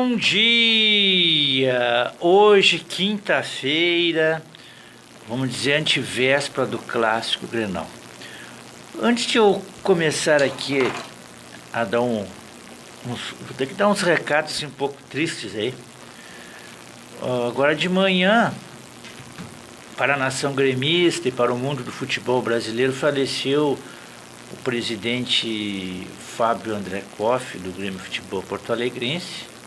Bom dia! Hoje, quinta-feira, vamos dizer, antevéspera do clássico Grenal. Antes de eu começar aqui a dar vou ter que dar uns recados assim, um pouco tristes aí. Agora de manhã, para a nação gremista e para o mundo do futebol brasileiro, faleceu o presidente Fábio André Koff, do Grêmio Futebol Porto Alegrense.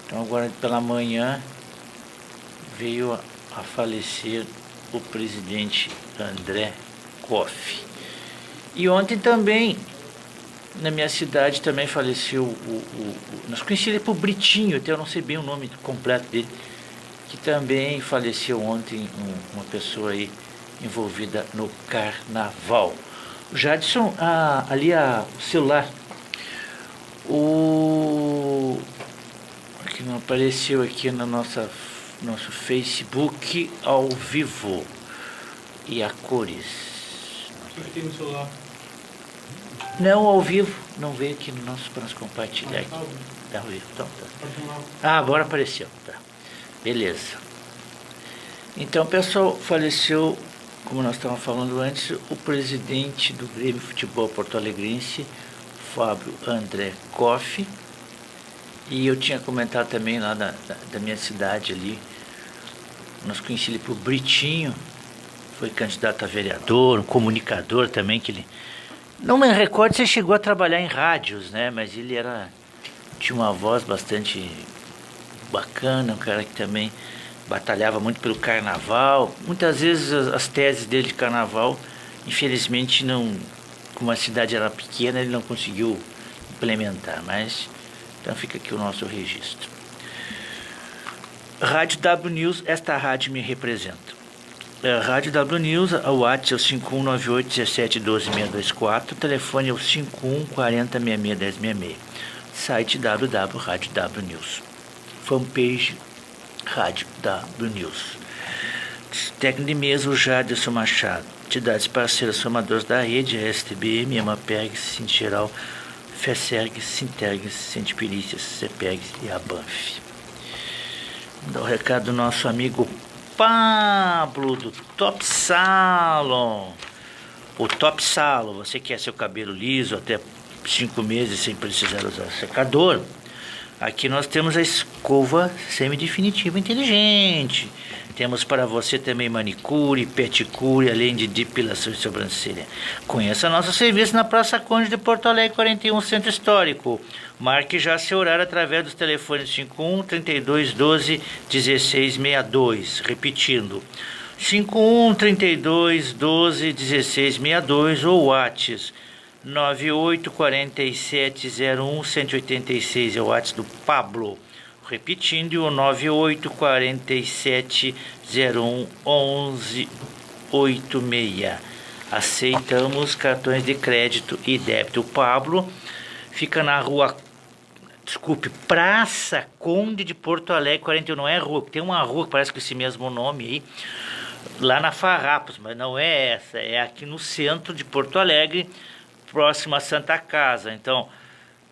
Então agora pela manhã veio a falecer o presidente André Koff. E ontem também, na minha cidade, também faleceu nós conhecemos ele por Britinho, até eu não sei bem o nome completo dele, que também faleceu ontem, uma pessoa aí envolvida no carnaval. O Jadson, ali o celular, que não apareceu aqui no nosso Facebook ao vivo, e a cores. O que tem no celular? Não, ao vivo, não veio aqui no nosso, para nós compartilhar aqui. Tá ao vivo, então tá. Agora apareceu, tá. Beleza. Então, pessoal, faleceu, como nós estávamos falando antes, o presidente do Grêmio Futebol Porto Alegrense, Fábio André Koff. E eu tinha comentado também lá da minha cidade ali, nós conhecemos ele por Britinho, foi candidato a vereador, um comunicador também, que ele... Não me recordo se ele chegou a trabalhar em rádios, né? Mas ele tinha uma voz bastante bacana, um cara que também batalhava muito pelo carnaval. Muitas vezes as teses dele de carnaval, infelizmente, não, como a cidade era pequena, ele não conseguiu implementar, mas então fica aqui o nosso registro. Rádio W News, esta rádio me representa. Rádio W News, o WhatsApp é o 5198-1712-624, o telefone é o 5140-661066, site www.radiow News, fanpage Rádio W News. Técnico de mesa, o Jadson Machado. Entidades parceiras somadores da rede, a STBM, EMAPERG, Singeral, FESERG, Sinterg, Sentiperícias, CEPEG e a BANF. Vou dar o recado do nosso amigo Pablo, do Top Salon. O Top Salon, você quer seu cabelo liso até 5 meses sem precisar usar secador? Aqui nós temos a escova semidefinitiva inteligente. Temos para você também manicure, pedicure, além de depilação de sobrancelha. Conheça nosso serviço na Praça Conde de Porto Alegre 41, Centro Histórico. Marque já seu horário através dos telefones 51 32 12 16 62. Repetindo, 51 32 12 16 62 ou WhatsApp 98 47 01 186, é o WhatsApp do Pablo. Repetindo, o 98 47 01 11 86. Aceitamos cartões de crédito e débito. O Pablo fica na rua, Praça Conde de Porto Alegre 41, não é rua, tem uma rua que parece com esse mesmo nome aí, lá na Farrapos, mas não é essa, é aqui no centro de Porto Alegre, próximo a Santa Casa. Então,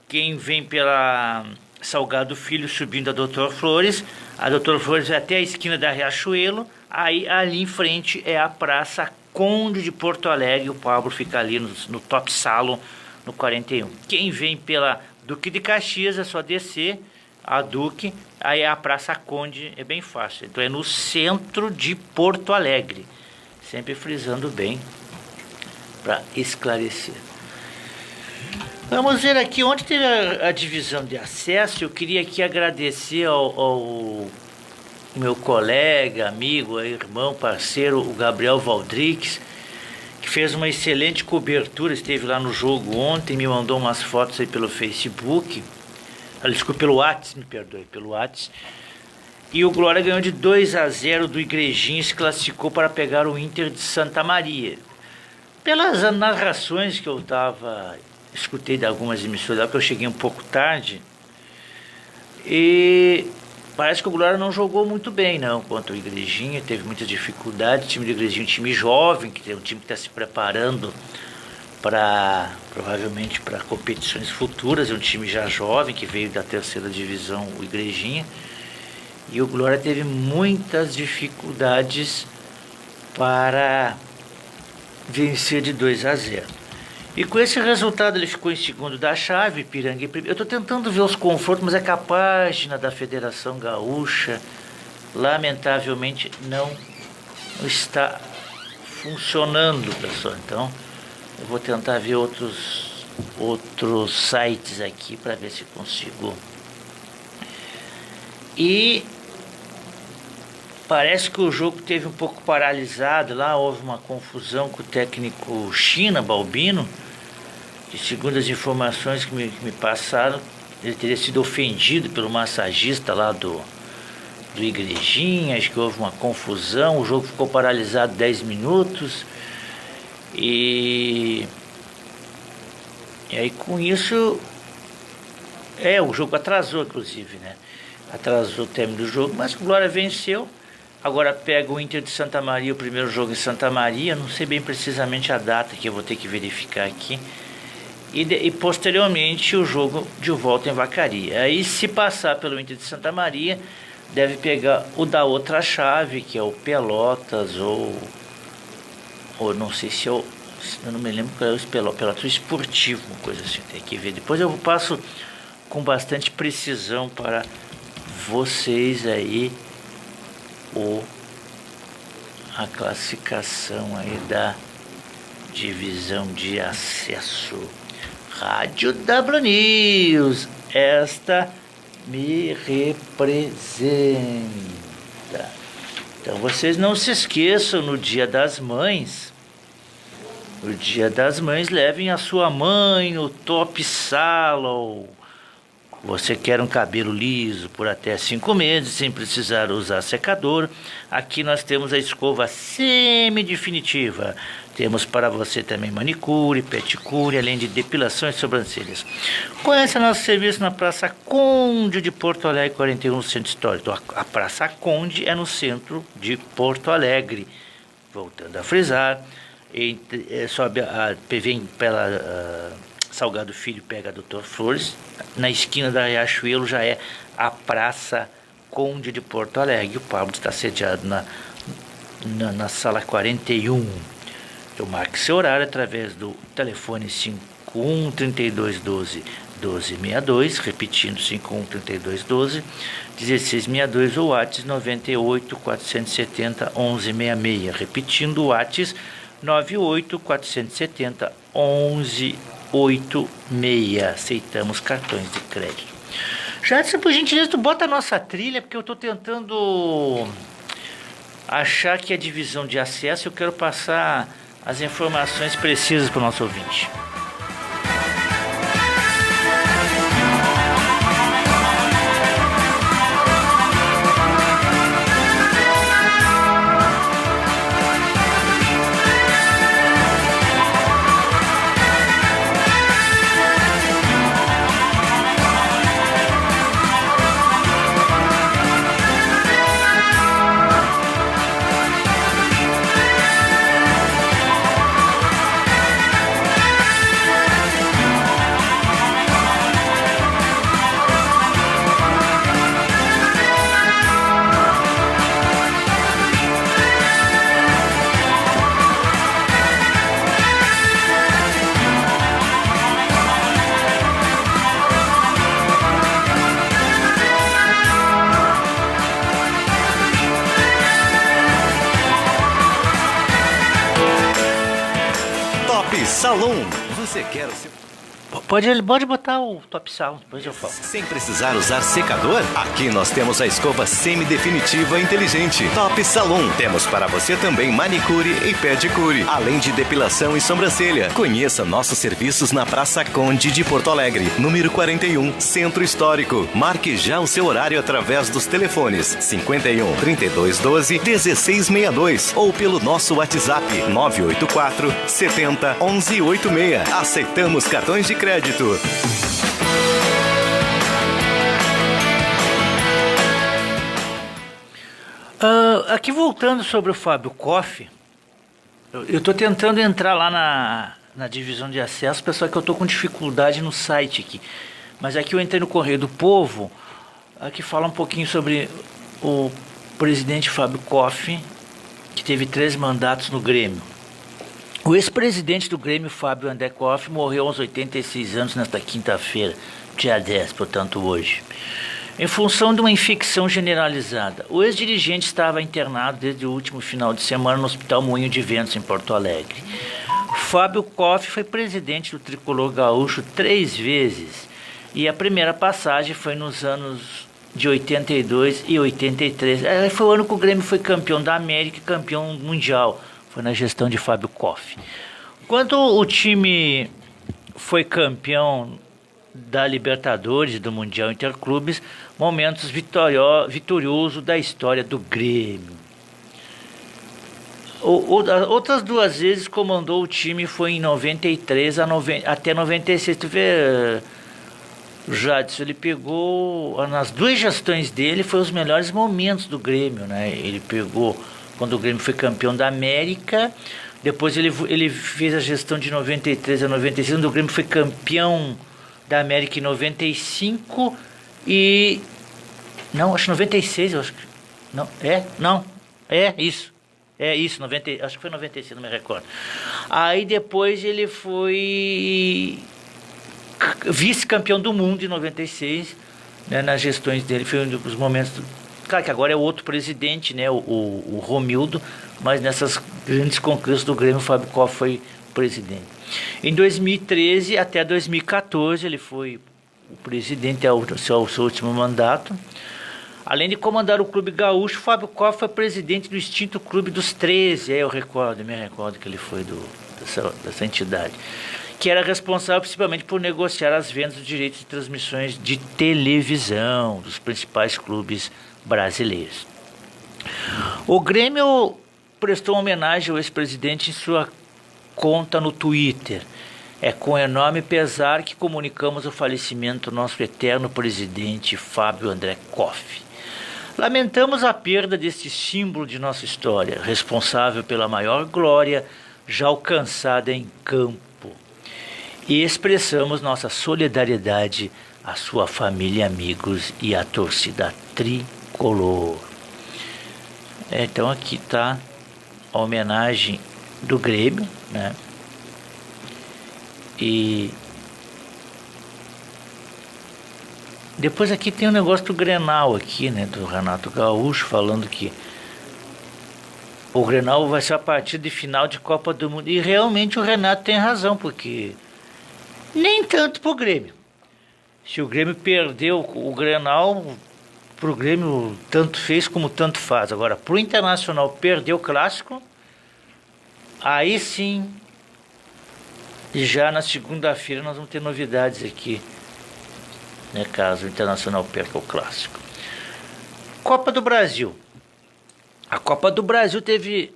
quem vem pela Salgado Filho subindo a Doutor Flores, a Doutor Flores vai até a esquina da Riachuelo, aí ali em frente é a Praça Conde de Porto Alegre, o Pablo fica ali no Top Salon, no 41. Quem vem pela Duque de Caxias é só descer a Duque, aí a Praça Conde é bem fácil, então é no centro de Porto Alegre, sempre frisando bem para esclarecer. Vamos ver aqui, ontem teve a divisão de acesso. Eu queria aqui agradecer ao meu colega, amigo, irmão, parceiro, o Gabriel Valdrix, que fez uma excelente cobertura, esteve lá no jogo ontem, me mandou umas fotos aí pelo Facebook, desculpa, pelo WhatsApp, me perdoe, pelo WhatsApp. E o Glória ganhou de 2-0 do Igrejinha e se classificou para pegar o Inter de Santa Maria. Pelas narrações que eu escutei de algumas emissoras, que eu cheguei um pouco tarde, e parece que o Glória não jogou muito bem não contra o Igrejinha, teve muita dificuldade. O time do Igrejinha é um time jovem, que é um time que está se preparando provavelmente para competições futuras. É um time já jovem que veio da terceira divisão, o Igrejinha, e o Glória teve muitas dificuldades para vencer de 2-0. E com esse resultado ele ficou em segundo da chave, Ipiranga em primeiro. Eu estou tentando ver os confrontos, mas é que a página da Federação Gaúcha lamentavelmente não está funcionando, pessoal. Então eu vou tentar ver outros sites aqui para ver se consigo. E parece que o jogo teve um pouco paralisado lá, houve uma confusão com o técnico China, Balbino, que segundo as informações que me passaram, ele teria sido ofendido pelo massagista lá do Igrejinha. Acho que houve uma confusão, o jogo ficou paralisado 10 minutos, e aí com isso, o jogo atrasou inclusive, né? Atrasou o término do jogo, mas o Glória venceu. Agora pega o Inter de Santa Maria, o primeiro jogo em Santa Maria, não sei bem precisamente a data, que eu vou ter que verificar aqui. E posteriormente o jogo de volta em Vacaria. Aí, se passar pelo Inter de Santa Maria, deve pegar o da outra chave, que é o Pelotas, ou não sei se eu não me lembro qual é o Pelotas Esportivo, uma coisa assim, tem que ver. Depois eu passo com bastante precisão para vocês aí a classificação aí da divisão de acesso. Rádio W News, esta me representa. Então vocês não se esqueçam, no Dia das Mães, levem a sua mãe no Top Salon. Você quer um cabelo liso por até 5 meses sem precisar usar secador? Aqui nós temos a escova semi-definitiva. Temos para você também manicure, pedicure, além de depilação e sobrancelhas. Conheça nosso serviço na Praça Conde de Porto Alegre, 41, no Centro Histórico. A Praça Conde é no centro de Porto Alegre. Voltando a frisar, sobe vem pela Salgado Filho, pega Doutor Flores. Na esquina da Riachuelo já é a Praça Conde de Porto Alegre. O Pablo está sediado na sala 41. Eu marque seu horário através do telefone 51 32 12 1262, repetindo 51 32 12 1662, ou WhatsApp 98 470 1166, repetindo o WhatsApp 98 470 1186. Aceitamos cartões de crédito. Jadson, por gentileza, tu bota a nossa trilha, porque eu estou tentando achar que a divisão de acesso, eu quero passar as informações precisas para o nosso ouvinte. Salão, você quer o seu... Pode botar o Top Salon, depois eu falo. Sem precisar usar secador? Aqui nós temos a escova semi-definitiva inteligente Top Salon. Temos para você também manicure e pedicure, além de depilação e sobrancelha. Conheça nossos serviços na Praça Conde de Porto Alegre, número 41, Centro Histórico. Marque já o seu horário através dos telefones 51 32 12 1662 ou pelo nosso WhatsApp 984 70 11 86. Aceitamos cartões de crédito. Aqui voltando sobre o Fábio Koff, eu estou tentando entrar lá na divisão de acesso, pessoal, que eu estou com dificuldade no site aqui. Mas aqui eu entrei no Correio do Povo, aqui fala um pouquinho sobre o presidente Fábio Koff, que teve 3 mandatos no Grêmio. O ex-presidente do Grêmio, Fábio André Koff, morreu aos 86 anos nesta quinta-feira, dia 10, portanto hoje, em função de uma infecção generalizada. O ex-dirigente estava internado desde o último final de semana no Hospital Moinho de Ventos, em Porto Alegre. Fábio Koff foi presidente do Tricolor Gaúcho 3 vezes, e a primeira passagem foi nos anos de 82 e 83. Foi o ano que o Grêmio foi campeão da América e campeão mundial. Foi na gestão de Fábio Koff. Quando o time foi campeão da Libertadores e do Mundial Interclubes, momentos vitorioso da história do Grêmio. Outras 2 vezes comandou o time, foi em 93 até 96. Tu vê, Jadson, ele pegou, nas 2 gestões dele, foi os melhores momentos do Grêmio, né? Ele pegou quando o Grêmio foi campeão da América, depois ele fez a gestão de 93 a 96, quando o Grêmio foi campeão da América em 95 e... Não, acho que 96, eu acho que... Não, isso, 90, acho que foi 96, não me recordo. Aí depois ele foi vice-campeão do mundo em 96, né, nas gestões dele, foi um dos momentos... Claro que agora é outro presidente, né, o Romildo, mas nessas grandes conquistas do Grêmio, o Fábio Koff foi presidente. Em 2013 até 2014, ele foi o presidente ao seu último mandato. Além de comandar o Clube Gaúcho, Fábio Koff foi presidente do extinto Clube dos 13, eu me recordo que ele foi dessa entidade, que era responsável principalmente por negociar as vendas dos direitos de transmissões de televisão dos principais clubes brasileiros. O Grêmio prestou homenagem ao ex-presidente em sua conta no Twitter. É com enorme pesar que comunicamos o falecimento do nosso eterno presidente Fábio André Koff. Lamentamos a perda deste símbolo de nossa história, responsável pela maior glória já alcançada em campo. E expressamos nossa solidariedade à sua família, amigos e à torcida tricolor. Então aqui está a homenagem do Grêmio, né? E depois aqui tem um negócio do Grenal aqui, né, do Renato Gaúcho, falando que o Grenal vai ser a partida de final de Copa do Mundo. E realmente o Renato tem razão, porque nem tanto pro Grêmio. Se o Grêmio perdeu o Grenal, pro Grêmio tanto fez como tanto faz. Agora, pro Internacional perder o Clássico, aí sim, já na segunda-feira nós vamos ter novidades aqui, né, caso o Internacional perca o Clássico. Copa do Brasil. A Copa do Brasil teve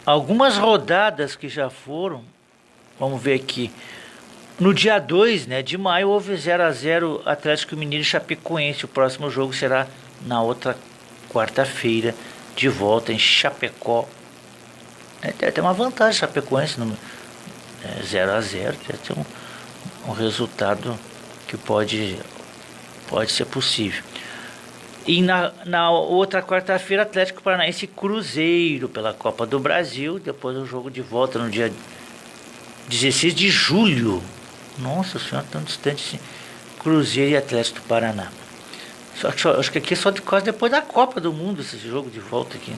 algumas rodadas que já foram. Vamos ver aqui. No dia 2, né, de maio, houve 0-0 Atlético Mineiro e Chapecoense. O próximo jogo será na outra quarta-feira, de volta em Chapecó. Tem uma vantagem Chapecoense, 0-0, tem um resultado que pode ser possível. E na outra quarta-feira, Atlético Paranaense e Cruzeiro pela Copa do Brasil. Depois o jogo de volta no dia 16 de julho. Nossa Senhora, tão distante assim. Cruzeiro e Atlético do Paraná. Acho que aqui é só quase depois da Copa do Mundo esse jogo de volta aqui.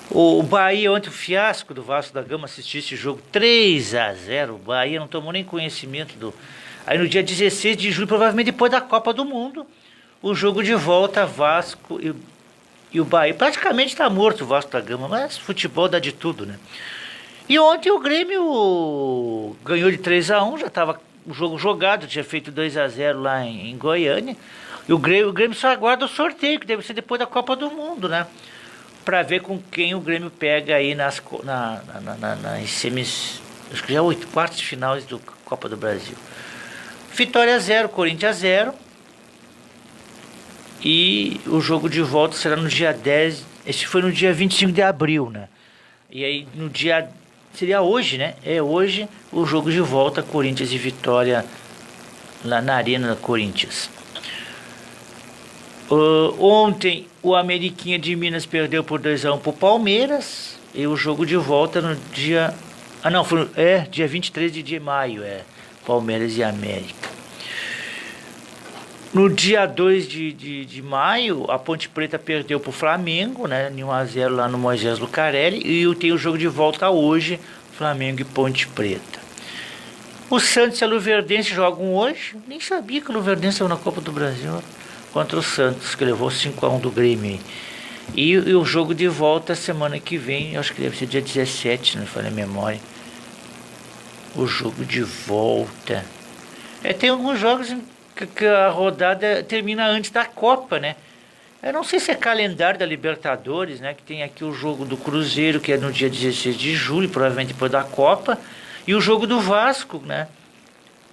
O Bahia, ontem o fiasco do Vasco da Gama, assistiu esse jogo 3-0. O Bahia não tomou nem conhecimento do... Aí no dia 16 de julho, provavelmente depois da Copa do Mundo, o jogo de volta, Vasco e o Bahia. Praticamente está morto o Vasco da Gama, mas futebol dá de tudo, né? E ontem o Grêmio ganhou de 3-1, já estava o jogo jogado, tinha feito 2-0 lá em Goiânia. E o Grêmio só aguarda o sorteio, que deve ser depois da Copa do Mundo, né? Para ver com quem o Grêmio pega aí nas semis, acho que já 8 quartos de finais do Copa do Brasil. Vitória 0, Corinthians 0. E o jogo de volta será no dia 10, esse foi no dia 25 de abril, né? E aí no dia seria hoje, né? É hoje o jogo de volta, Corinthians e Vitória, lá na Arena Corinthians. Ontem o Ameriquinha de Minas perdeu por 2-1 pro Palmeiras. E o jogo de volta no dia... dia 23 de maio, Palmeiras e América. No dia 2 de maio, a Ponte Preta perdeu pro Flamengo, né? 1-0 lá no Moisés Lucarelli. E tem o jogo de volta hoje, Flamengo e Ponte Preta. O Santos e a Luverdense jogam hoje. Nem sabia que o Luverdense saiu na Copa do Brasil contra o Santos, que levou 5-1 do Grêmio. E o jogo de volta semana que vem, eu acho que deve ser dia 17, se não me falha a memória. O jogo de volta. Tem alguns jogos que a rodada termina antes da Copa, né? Eu não sei se é calendário da Libertadores, né? Que tem aqui o jogo do Cruzeiro, que é no dia 16 de julho, provavelmente depois da Copa. E o jogo do Vasco, né?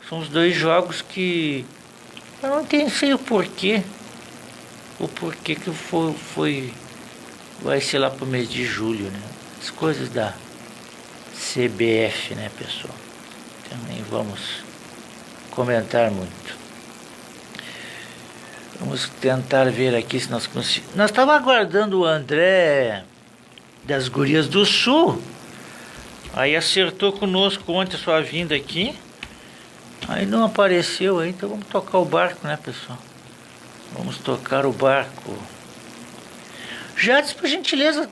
São os dois jogos que... eu não sei o porquê. O porquê que foi... vai ser lá pro mês de julho, né? As coisas da CBF, né, pessoal? Então nem vamos comentar muito. Vamos tentar ver aqui se nós conseguimos. Nós estávamos aguardando o André das Gurias do Sul. Aí acertou conosco ontem a sua vinda aqui. Aí não apareceu aí, então vamos tocar o barco, né, pessoal? Vamos tocar o barco. Jades, por gentileza,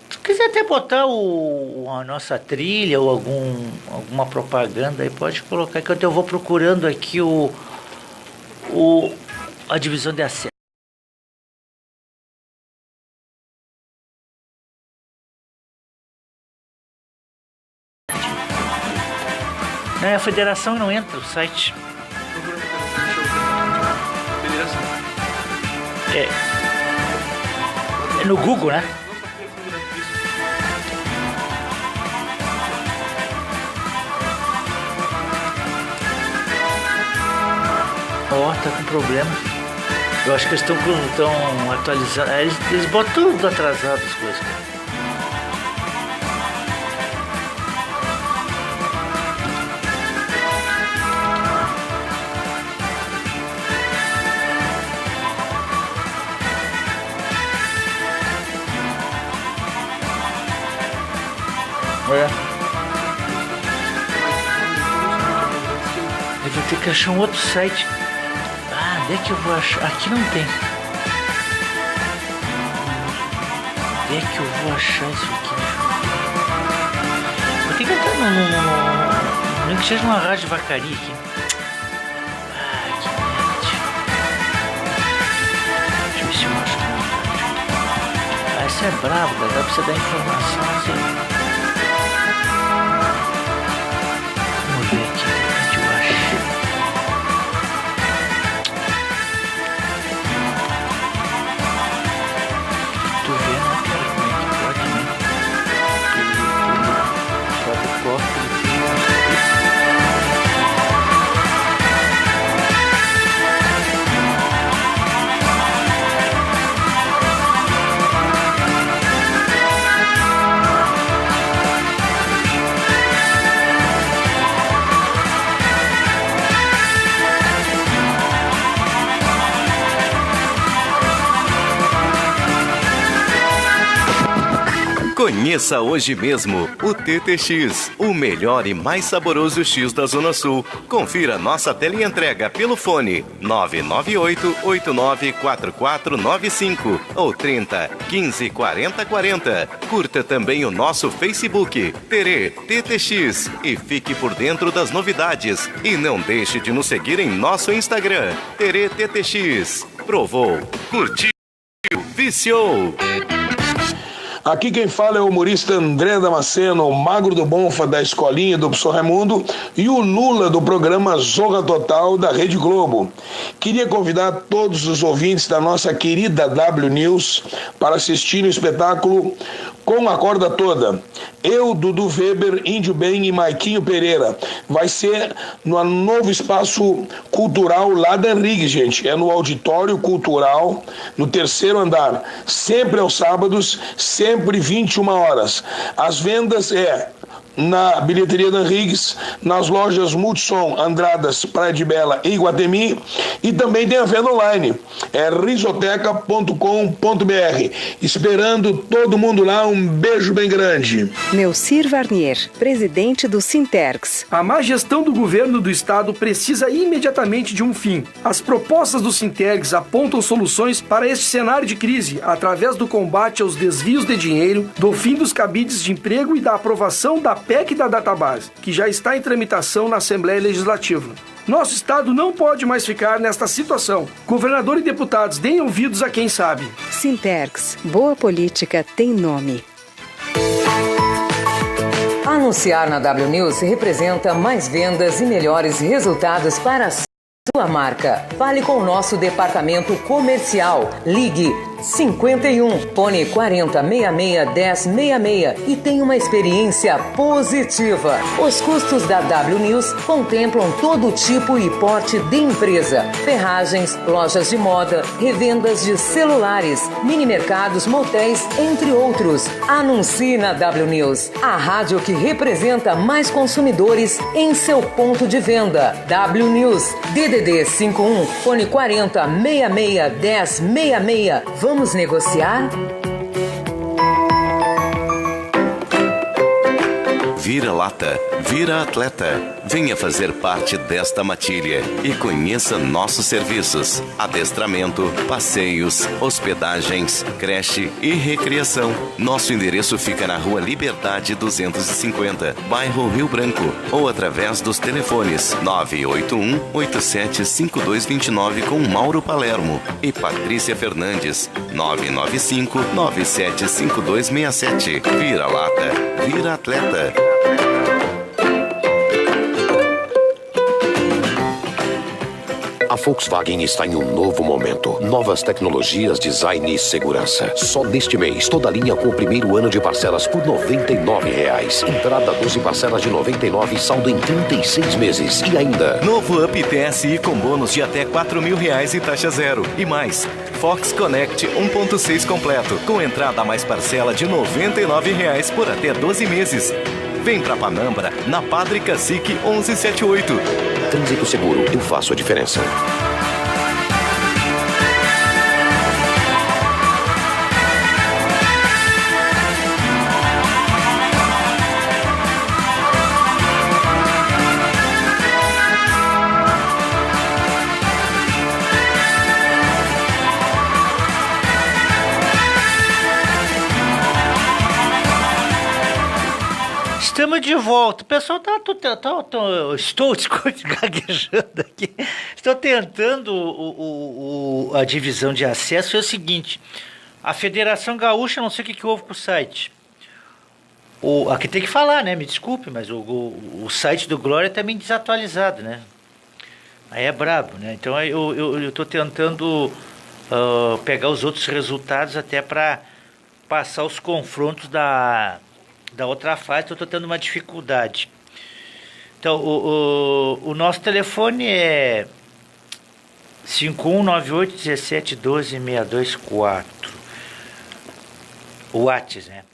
se quiser até botar a nossa trilha ou alguma propaganda aí, pode colocar, que eu vou procurando aqui a divisão de acesso. A federação não entra no site. É no Google, né? Tá com problema. Eu acho que eles estão atualizando. Eles botam tudo atrasado as coisas, cara. Eu vou ter que achar um outro site. Onde é que eu vou achar? Aqui não tem. Onde é que eu vou achar isso aqui? Vou ter que entrar nem que seja uma rádio vacaria aqui. Que merda. Deixa eu ver se eu acho que não. Essa é brava, cara. Dá pra você dar informação assim. Vamos ver aqui, de repente eu acho. Tô vendo, né, cara, como é que pode, né? Ele sobe o corpo, Conheça hoje mesmo o TTX, o melhor e mais saboroso X da Zona Sul. Confira nossa teleentrega pelo fone 998-894495 ou 30 15 40 40. Curta também o nosso Facebook, Terê TTX, e fique por dentro das novidades. E não deixe de nos seguir em nosso Instagram, Terê TTX. Provou, curtiu, viciou. Aqui quem fala é o humorista André Damasceno, o magro do Bonfa da Escolinha do Professor Raimundo e o Lula do programa Zorra Total da Rede Globo. Queria convidar todos os ouvintes da nossa querida W News para assistirem o espetáculo Com a Corda Toda. Eu, Dudu Weber, Índio Bem e Maiquinho Pereira. Vai ser no novo espaço cultural lá da Henrique, gente. É no Auditório Cultural, no 3º andar. Sempre aos sábados, sempre 21 horas. As vendas na bilheteria da Henriques, nas lojas Multissom, Andradas, Praia de Bela e Iguatemi, e também tem a venda online, é risoteca.com.br. Esperando todo mundo lá, um beijo bem grande. Neucir Varnier, presidente do Sintergs. A má gestão do governo do estado precisa imediatamente de um fim. As propostas do Sintergs apontam soluções para este cenário de crise através do combate aos desvios de dinheiro, do fim dos cabides de emprego e da aprovação da PEC da database, que já está em tramitação na Assembleia Legislativa. Nosso estado não pode mais ficar nesta situação. Governador e deputados, deem ouvidos a quem sabe. Sintergs, boa política tem nome. Anunciar na W News representa mais vendas e melhores resultados para a sua marca. Fale com o nosso departamento comercial. Ligue 51 Fone 40 66 10 66 e tenha uma experiência positiva. Os custos da W News contemplam todo tipo e porte de empresa: ferragens, lojas de moda, revendas de celulares, mini-mercados, motéis, entre outros. Anuncie na W News, a rádio que representa mais consumidores em seu ponto de venda. W News, DDD 51 Fone 40 66 10 66. Vamos negociar? Vira lata, vira atleta. Venha fazer parte desta matilha e conheça nossos serviços: adestramento, passeios, hospedagens, creche e recreação. Nosso endereço fica na Rua Liberdade 250, bairro Rio Branco, ou através dos telefones 981-875229 com Mauro Palermo e Patrícia Fernandes, 995-975267. Vira lata, vira atleta. A Volkswagen está em um novo momento. Novas tecnologias, design e segurança. Só neste mês, toda a linha com o primeiro ano de parcelas por R$ 99. Entrada 12 parcelas de R$ 99 e saldo em 36 meses. E ainda... Novo Up TSI com bônus de até R$ 4.000 e taxa zero. E mais, Fox Connect 1.6 completo, com entrada mais parcela de R$ 99 por até 12 meses. Vem pra Panambra, na Padre Cacique 1178. Trânsito seguro, eu faço a diferença. Estamos de volta. O pessoal estou gaguejando aqui. Estou tentando a divisão de acesso. É o seguinte: a Federação Gaúcha, não sei o que houve com o site. Aqui tem que falar, né? Me desculpe, mas o site do Glória está meio desatualizado, né? Aí é brabo, né? Então eu estou tentando pegar os outros resultados até para passar os confrontos da outra fase. Eu estou tendo uma dificuldade. Então, o nosso telefone é 5198-1712-624. O WhatsApp, né?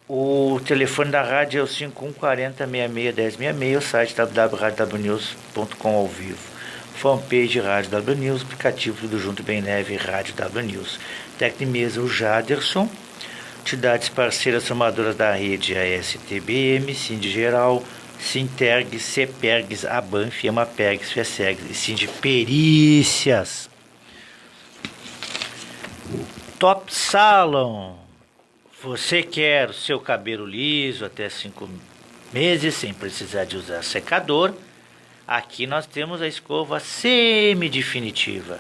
O telefone da rádio é o 5140-661066, o site www.radioWnews.com ao vivo. Fanpage Rádio W News, aplicativo Tudo Junto Bem Leve, Rádio W News. Técnico de mesa, o Jaderson. Entidades parceiras somadoras da rede, a STBM, Sindigeral, Sintergs, CEPERGS, ABANF, EMAPERGS, FESEGS e Sindiperícias. Top Salon. Você quer o seu cabelo liso até 5 meses, sem precisar de usar secador? Aqui nós temos a escova semi-definitiva.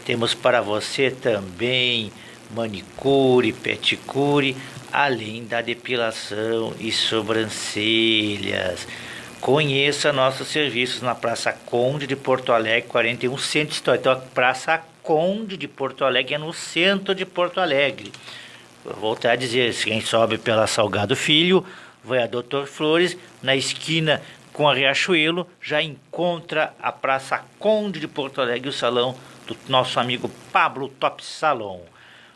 Temos para você também manicure, pedicure, além da depilação e sobrancelhas. Conheça nossos serviços na Praça Conde de Porto Alegre, 41 Centro Histórico. Então, a Praça Conde de Porto Alegre é no centro de Porto Alegre. Vou voltar a dizer, quem sobe pela Salgado Filho, vai a Doutor Flores, na esquina com a Riachuelo, já encontra a Praça Conde de Porto Alegre, o salão do nosso amigo Pablo Top Salon.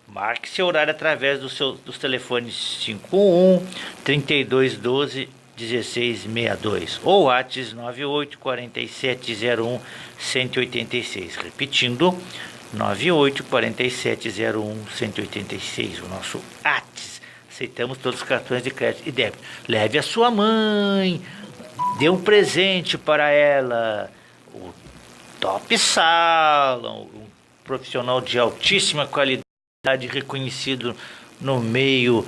Marque seu horário através dos telefones 51 3212 1662 ou WhatsApp 98 4701 186. Repetindo, 98 4701 186, o nosso WhatsApp. Aceitamos todos os cartões de crédito e débito. Leve a sua mãe, dê um presente para ela. O Top Salon, um profissional de altíssima qualidade, reconhecido no meio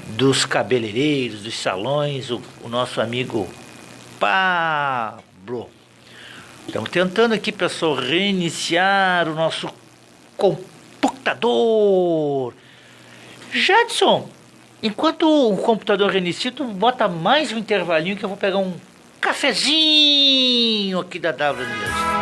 dos cabeleireiros, dos salões, o nosso amigo Pablo. Estamos tentando aqui, pessoal, reiniciar o nosso computador. Jadson, enquanto o computador reinicia, tu bota mais um intervalinho que eu vou pegar um cafezinho aqui da W News.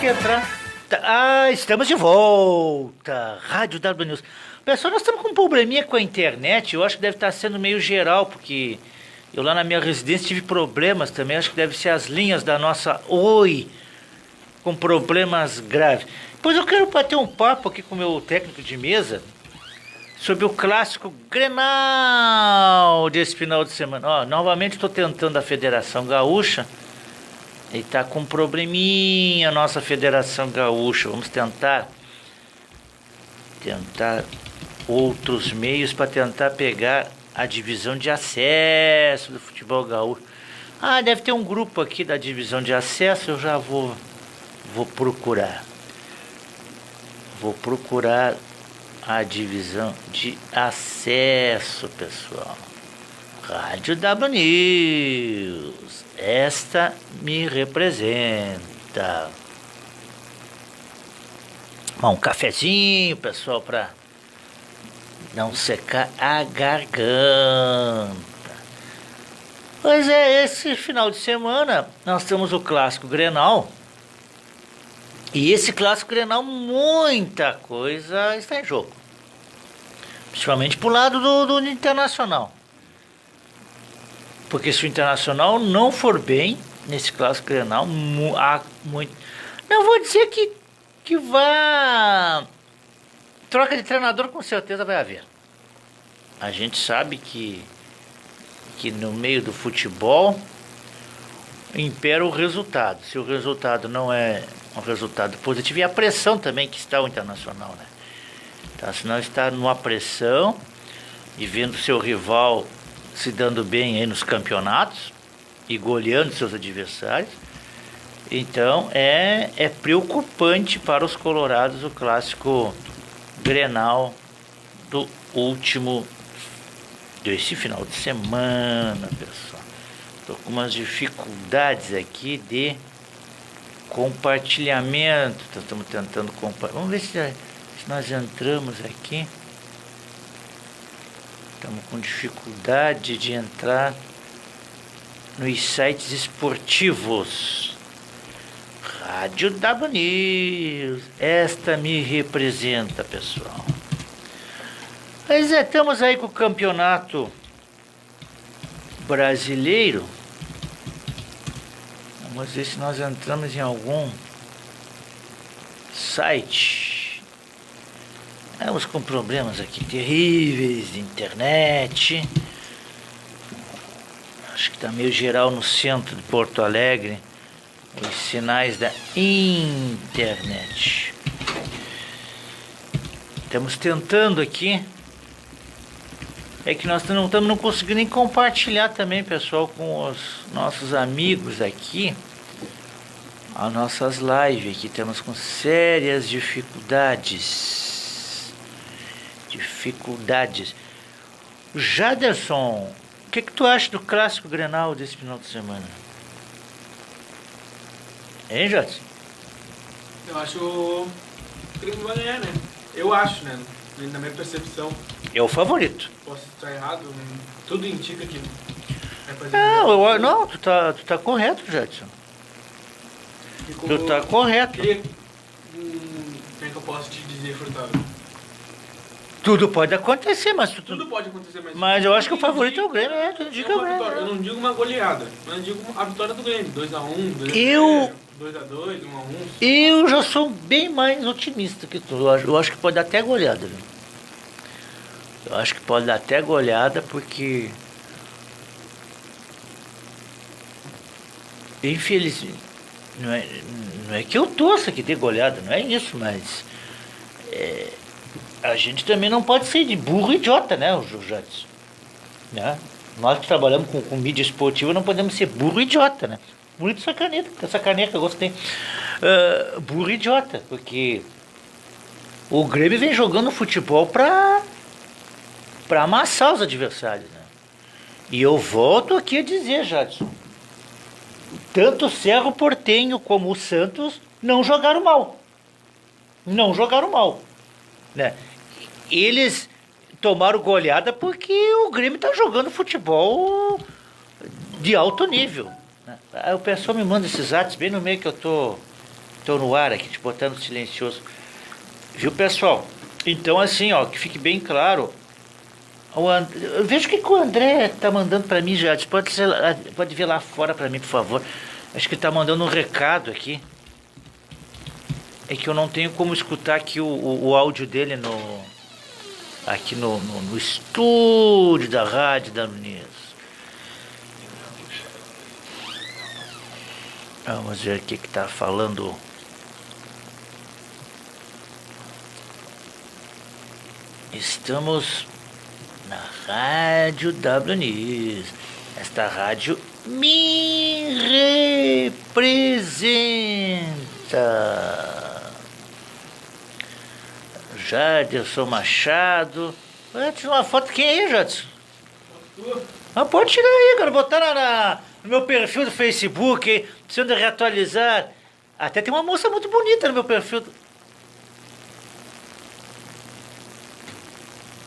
Que entrar. Estamos de volta. Rádio W News. Pessoal, nós estamos com um probleminha com a internet. Eu acho que deve estar sendo meio geral, porque eu lá na minha residência tive problemas também. Acho que deve ser as linhas da nossa Oi com problemas graves. Pois eu quero bater um papo aqui com o meu técnico de mesa sobre o clássico Grenal desse final de semana. Novamente estou tentando a Federação Gaúcha. E tá com um probleminha a nossa Federação Gaúcha. Vamos tentar outros meios para tentar pegar a divisão de acesso do futebol gaúcho. Deve ter um grupo aqui da divisão de acesso. Eu já vou procurar. Vou procurar a divisão de acesso, pessoal. Rádio W News, esta me representa. Um cafezinho, pessoal, para não secar a garganta. Pois é, esse final de semana nós temos o Clássico Grenal. E esse Clássico Grenal, muita coisa está em jogo. Principalmente pro lado do Internacional. Porque se o Internacional não for bem nesse Clássico Grenal, há muito... Não vou dizer que vá... Troca de treinador com certeza vai haver. A gente sabe que no meio do futebol impera o resultado. Se o resultado não é um resultado positivo, e a pressão também que está o Internacional, né? Então, se não está numa pressão e vendo seu rival se dando bem aí nos campeonatos e goleando seus adversários, então é preocupante para os colorados o Clássico Grenal desse final de semana, pessoal. Estou com umas dificuldades aqui de compartilhamento. Estamos tentando compartilhar. Vamos ver se nós entramos aqui. Estamos com dificuldade de entrar nos sites esportivos. Rádio W News, esta me representa, pessoal. Mas estamos aí com o campeonato brasileiro. Vamos ver se nós entramos em algum site. Estamos com problemas aqui terríveis de internet. Acho que está meio geral no centro de Porto Alegre os sinais da internet. Estamos tentando aqui. É que nós não conseguimos nem compartilhar também, pessoal, com os nossos amigos aqui as nossas lives aqui. Temos com sérias dificuldades. Jaderson, o que tu acha do Clássico Grenal desse final de semana? Hein, Jaderson? Eu acho o Grêmio vai ganhar, né? Eu acho, né? Na minha percepção. É o favorito. Posso estar errado, tudo indica que vai fazer. Não, tu tá correto, Jadson. Tu tá correto. Como é que eu posso te dizer, Furtado? Tudo pode acontecer, mas... Tudo pode acontecer, mas eu acho que o favorito é o Grêmio, tu indica o Grêmio. Eu não digo uma goleada, mas digo a vitória do Grêmio. 2-1, 2-2, 1-1. Eu já sou bem mais otimista que tu. Eu acho que pode dar até goleada, viu? Eu acho que pode dar até goleada, porque... Infelizmente... Não é que eu torça que dê goleada, não é isso, mas... a gente também não pode ser de burro e idiota, né, o Jadson? Né? Nós que trabalhamos com mídia esportiva não podemos ser burro e idiota, né? Bonito essa caneta, eu gostei. Burro e idiota, porque o Grêmio vem jogando futebol pra amassar os adversários, né? E eu volto aqui a dizer, Jadson, tanto o Cerro Porteño como o Santos não jogaram mal. Não jogaram mal, né? Eles tomaram goleada porque o Grêmio está jogando futebol de alto nível, né? Aí o pessoal me manda esses atos bem no meio que eu tô no ar aqui, te botando silencioso. Viu, pessoal? Então, assim, ó, que fique bem claro. Eu vejo o que o André tá mandando para mim, já. Pode ver lá fora para mim, por favor. Acho que ele tá mandando um recado aqui. É que eu não tenho como escutar aqui o áudio dele aqui no estúdio da Rádio da News. Vamos ver o que tá falando. Estamos na Rádio W News. Esta rádio me representa. Jaderson Machado. Tira uma foto. Quem é aí, Jaderson? Pode tirar aí, cara. Botar no meu perfil do Facebook, hein? Precisando reatualizar. Até tem uma moça muito bonita no meu perfil.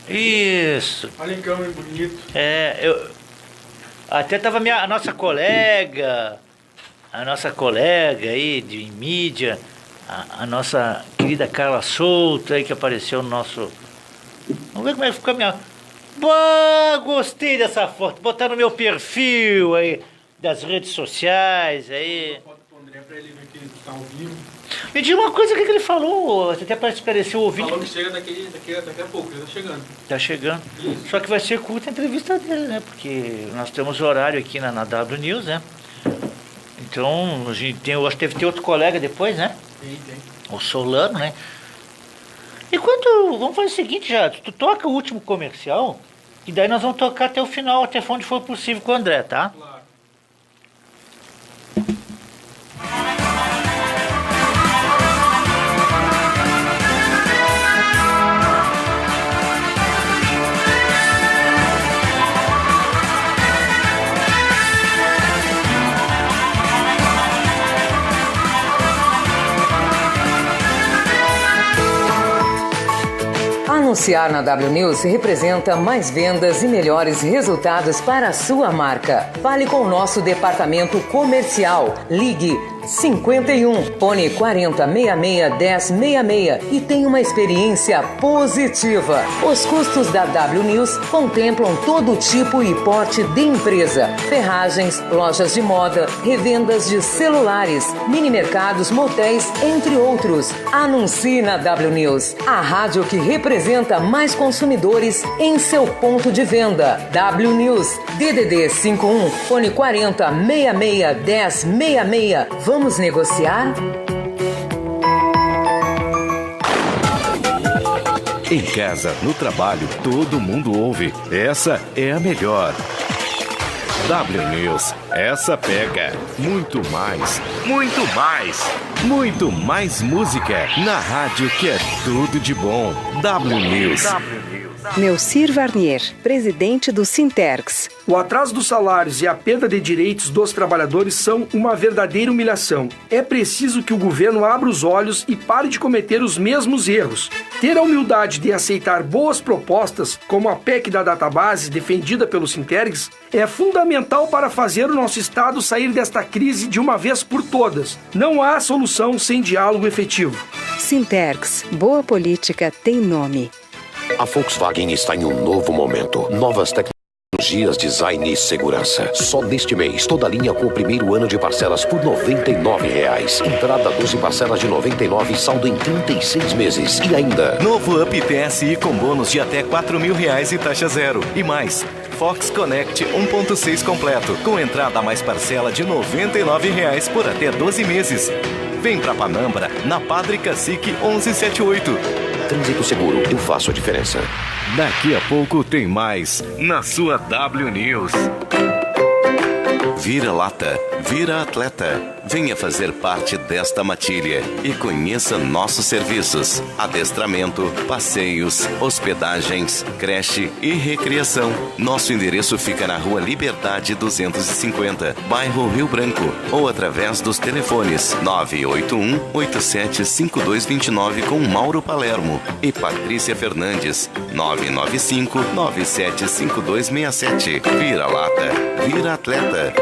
Isso. Olha em câmera, bonito. Até tava a nossa colega aí de mídia, a nossa querida Carla Souto aí que apareceu no nosso... Vamos ver como é que ficou a minha... Gostei dessa foto, botar no meu perfil aí, das redes sociais aí. Uma foto pro André pra ele ver que ele tá ao vivo. Me diz uma coisa, o que ele falou, até para esclarecer o ouvinte. Falou que chega daqui a pouco, ele tá chegando. Tá chegando. Isso. Só que vai ser curta a entrevista dele, né? Porque nós temos horário aqui na W News, né? Então, a gente tem, eu acho que deve ter outro colega depois, né? Tem. O Solano, né? Vamos fazer o seguinte, já, tu toca o último comercial e daí nós vamos tocar até o final, até onde for possível com o André, tá? Claro. Anunciar na W News representa mais vendas e melhores resultados para a sua marca. Fale com o nosso departamento comercial. Ligue 51 fone 40 66 10 66 e tenha uma experiência positiva. Os custos da W News contemplam todo tipo e porte de empresa: ferragens, lojas de moda, revendas de celulares, mini-mercados, motéis, entre outros. Anuncie na W News, a rádio que representa mais consumidores em seu ponto de venda. W News, DDD 51 fone 40 66 10 66. Vamos negociar? Em casa, no trabalho, todo mundo ouve. Essa é a melhor. W News, essa pega. Muito mais, muito mais, muito mais música na rádio que é tudo de bom. W News. Neucir Varnier, presidente do Sintergs. O atraso dos salários e a perda de direitos dos trabalhadores são uma verdadeira humilhação. É preciso que o governo abra os olhos e pare de cometer os mesmos erros. Ter a humildade de aceitar boas propostas, como a PEC da database defendida pelo Sintergs, é fundamental para fazer o nosso Estado sair desta crise de uma vez por todas. Não há solução sem diálogo efetivo. Sintergs, boa política tem nome. A Volkswagen está em um novo momento. Novas tecnologias, design e segurança. Só neste mês, toda a linha com o primeiro ano de parcelas por R$ 99. Entrada 12 parcelas de R$ 99 e saldo em 36 meses. E ainda... Novo Up TSI com bônus de até R$ 4.000 e taxa zero. E mais... Fox Connect 1.6 completo, com entrada mais parcela de R$ 99 por até 12 meses. Vem pra Panambra, na Padre Cacique 1178. Trânsito seguro, eu faço a diferença. Daqui a pouco tem mais na sua W News. Vira lata, vira atleta. Venha fazer parte desta matilha e conheça nossos serviços: adestramento, passeios, hospedagens, creche e recreação. Nosso endereço fica na Rua Liberdade 250, bairro Rio Branco, ou através dos telefones 981-875229 com Mauro Palermo e Patrícia Fernandes, 995-975267. Vira lata, vira atleta.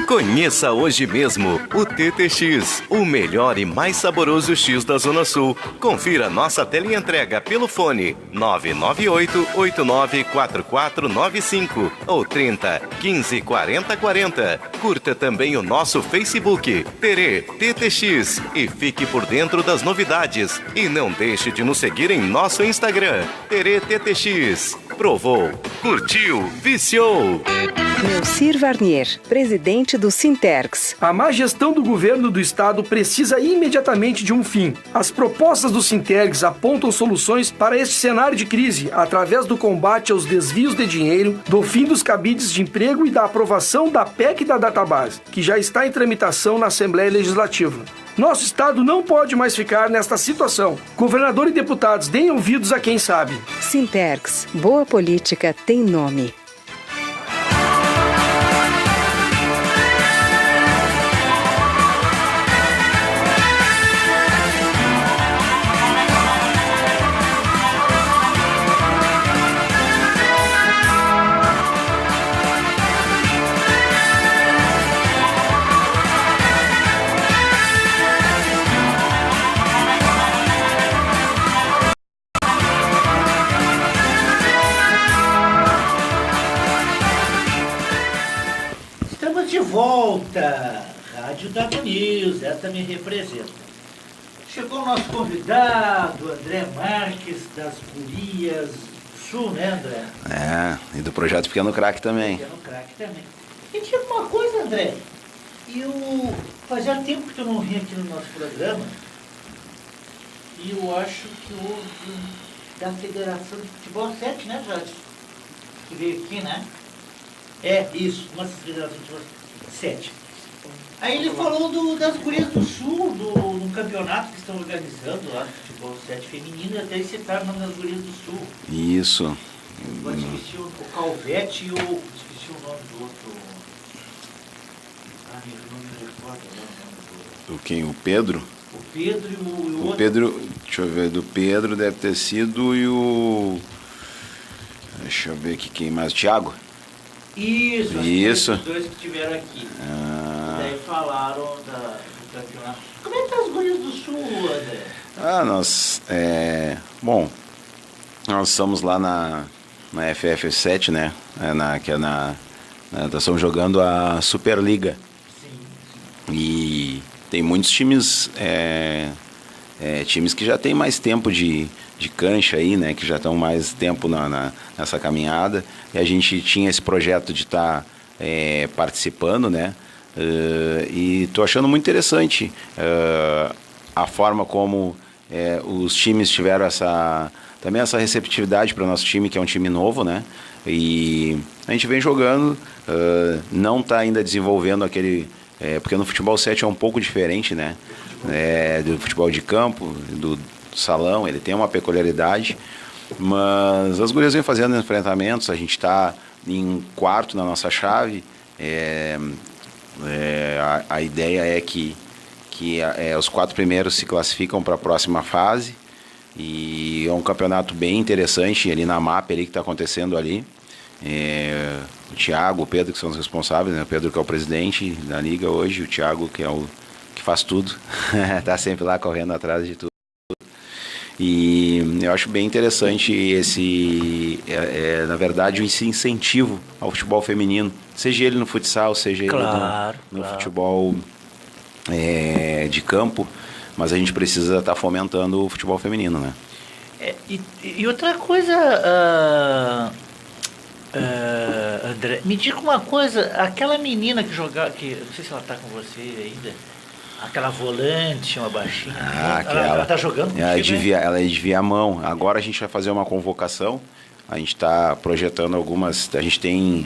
Conheça hoje mesmo o TTX, o melhor e mais saboroso X da Zona Sul. Confira nossa teleentrega pelo fone 998-894495 ou 30 15 40 40. Curta também o nosso Facebook, Terê TTX, e fique por dentro das novidades. E não deixe de nos seguir em nosso Instagram, Terê TTX. Provou, curtiu, viciou. Neucir Varnier, presidente do Sintergs. A má gestão do governo do estado precisa imediatamente de um fim. As propostas do Sintergs apontam soluções para este cenário de crise através do combate aos desvios de dinheiro, do fim dos cabides de emprego e da aprovação da PEC da database, que já está em tramitação na Assembleia Legislativa. Nosso estado não pode mais ficar nesta situação. Governador e deputados, deem ouvidos a quem sabe. Sintergs, boa política tem nome. Volta, Rádio W News, essa me representa. Chegou o nosso convidado, André Marques, das Gurias do Sul, né, André? E do Projeto Pequeno Craque também. Pequeno Craque também. E tinha uma coisa, André, fazia tempo que eu não vim aqui no nosso programa, e eu acho que houve da Federação de Futebol 7, né, Jorge? Que veio aqui, né? É, isso, uma Federação de Futebol 7. Aí ele falou das Gurias do Sul, do campeonato que estão organizando lá, futebol 7 feminino, e até citaram o nome das Gurias do Sul. Isso. Eu esqueci o Calvete e esqueci o nome do outro. Não me recordo o nome do. Quem? O Pedro? O Pedro e o outro. O Pedro, deixa eu ver, do Pedro deve ter sido e o. Deixa eu ver aqui quem mais. O Thiago? Isso. Os dois que estiveram aqui. E daí falaram do campeonato. Como é que tá as Gurias do Sul, André? Nós estamos lá na FF7, né? Nós estamos jogando a Superliga. Sim. E tem muitos times, times que já tem mais tempo de cancha aí, né? Que já estão mais tempo nessa caminhada. E a gente tinha esse projeto de estar participando, né? E tô achando muito interessante a forma como os times tiveram também essa receptividade para o nosso time, que é um time novo, né? E a gente vem jogando, não está ainda desenvolvendo aquele... porque no futebol 7 é um pouco diferente, né? Do futebol de campo, do salão, ele tem uma peculiaridade, mas as gurias vêm fazendo enfrentamentos, a gente está em quarto na nossa chave, a ideia é que os 4 primeiros se classificam para a próxima fase, e é um campeonato bem interessante ali na MAP ali que está acontecendo ali. O Thiago, o Pedro, que são os responsáveis, né? O Pedro que é o presidente da liga hoje, o Thiago que é o que faz tudo, está sempre lá correndo atrás de tudo. E eu acho bem interessante na verdade, esse incentivo ao futebol feminino, seja ele no futsal, seja ele no futebol de campo, mas a gente precisa estar fomentando o futebol feminino, né? E outra coisa, André, me diga uma coisa, aquela menina que jogava, não sei se ela está com você ainda, aquela volante, uma baixinha. Ela tá jogando contigo, ela é de Viamão. Agora a gente vai fazer uma convocação. A gente está projetando algumas. A gente tem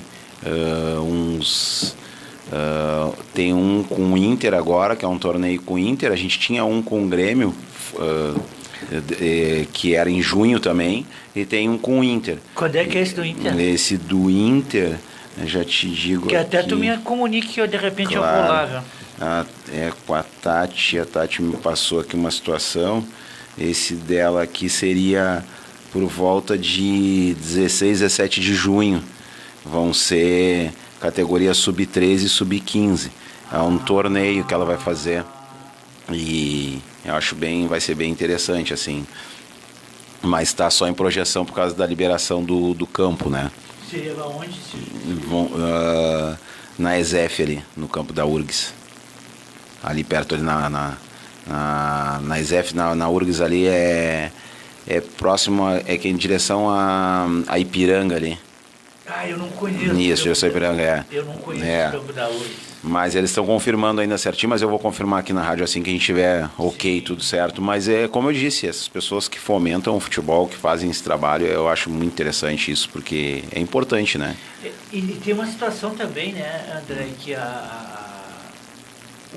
tem um com o Inter agora, que é um torneio com o Inter. A gente tinha um com o Grêmio, que era em junho também. E tem um com o Inter. Quando é que é esse do Inter? Esse do Inter, eu já te digo. Que até aqui. Tu me comunique que eu, de repente, eu vou lá, viu? Com a Tati me passou aqui uma situação. Esse dela aqui seria por volta de 16, 17 de junho. Vão ser categoria sub-13 e sub-15. É um torneio que ela vai fazer. E eu acho vai ser bem interessante, assim. Mas está só em projeção por causa da liberação do campo, né? Seria onde? Na ESEF ali, no campo da URGS. Ali perto, ali na ESEF, na URGS ali é próximo, é que em direção a Ipiranga ali. Ah, eu não conheço. Isso, eu sou Ipiranga, é. Eu não conheço É. o Campo da Luz. Mas eles estão confirmando ainda certinho, mas eu vou confirmar aqui na rádio assim que a gente tiver ok, tudo certo. Mas é como eu disse, essas pessoas que fomentam o futebol, que fazem esse trabalho, eu acho muito interessante isso, porque é importante, né? E tem uma situação também, né, André, que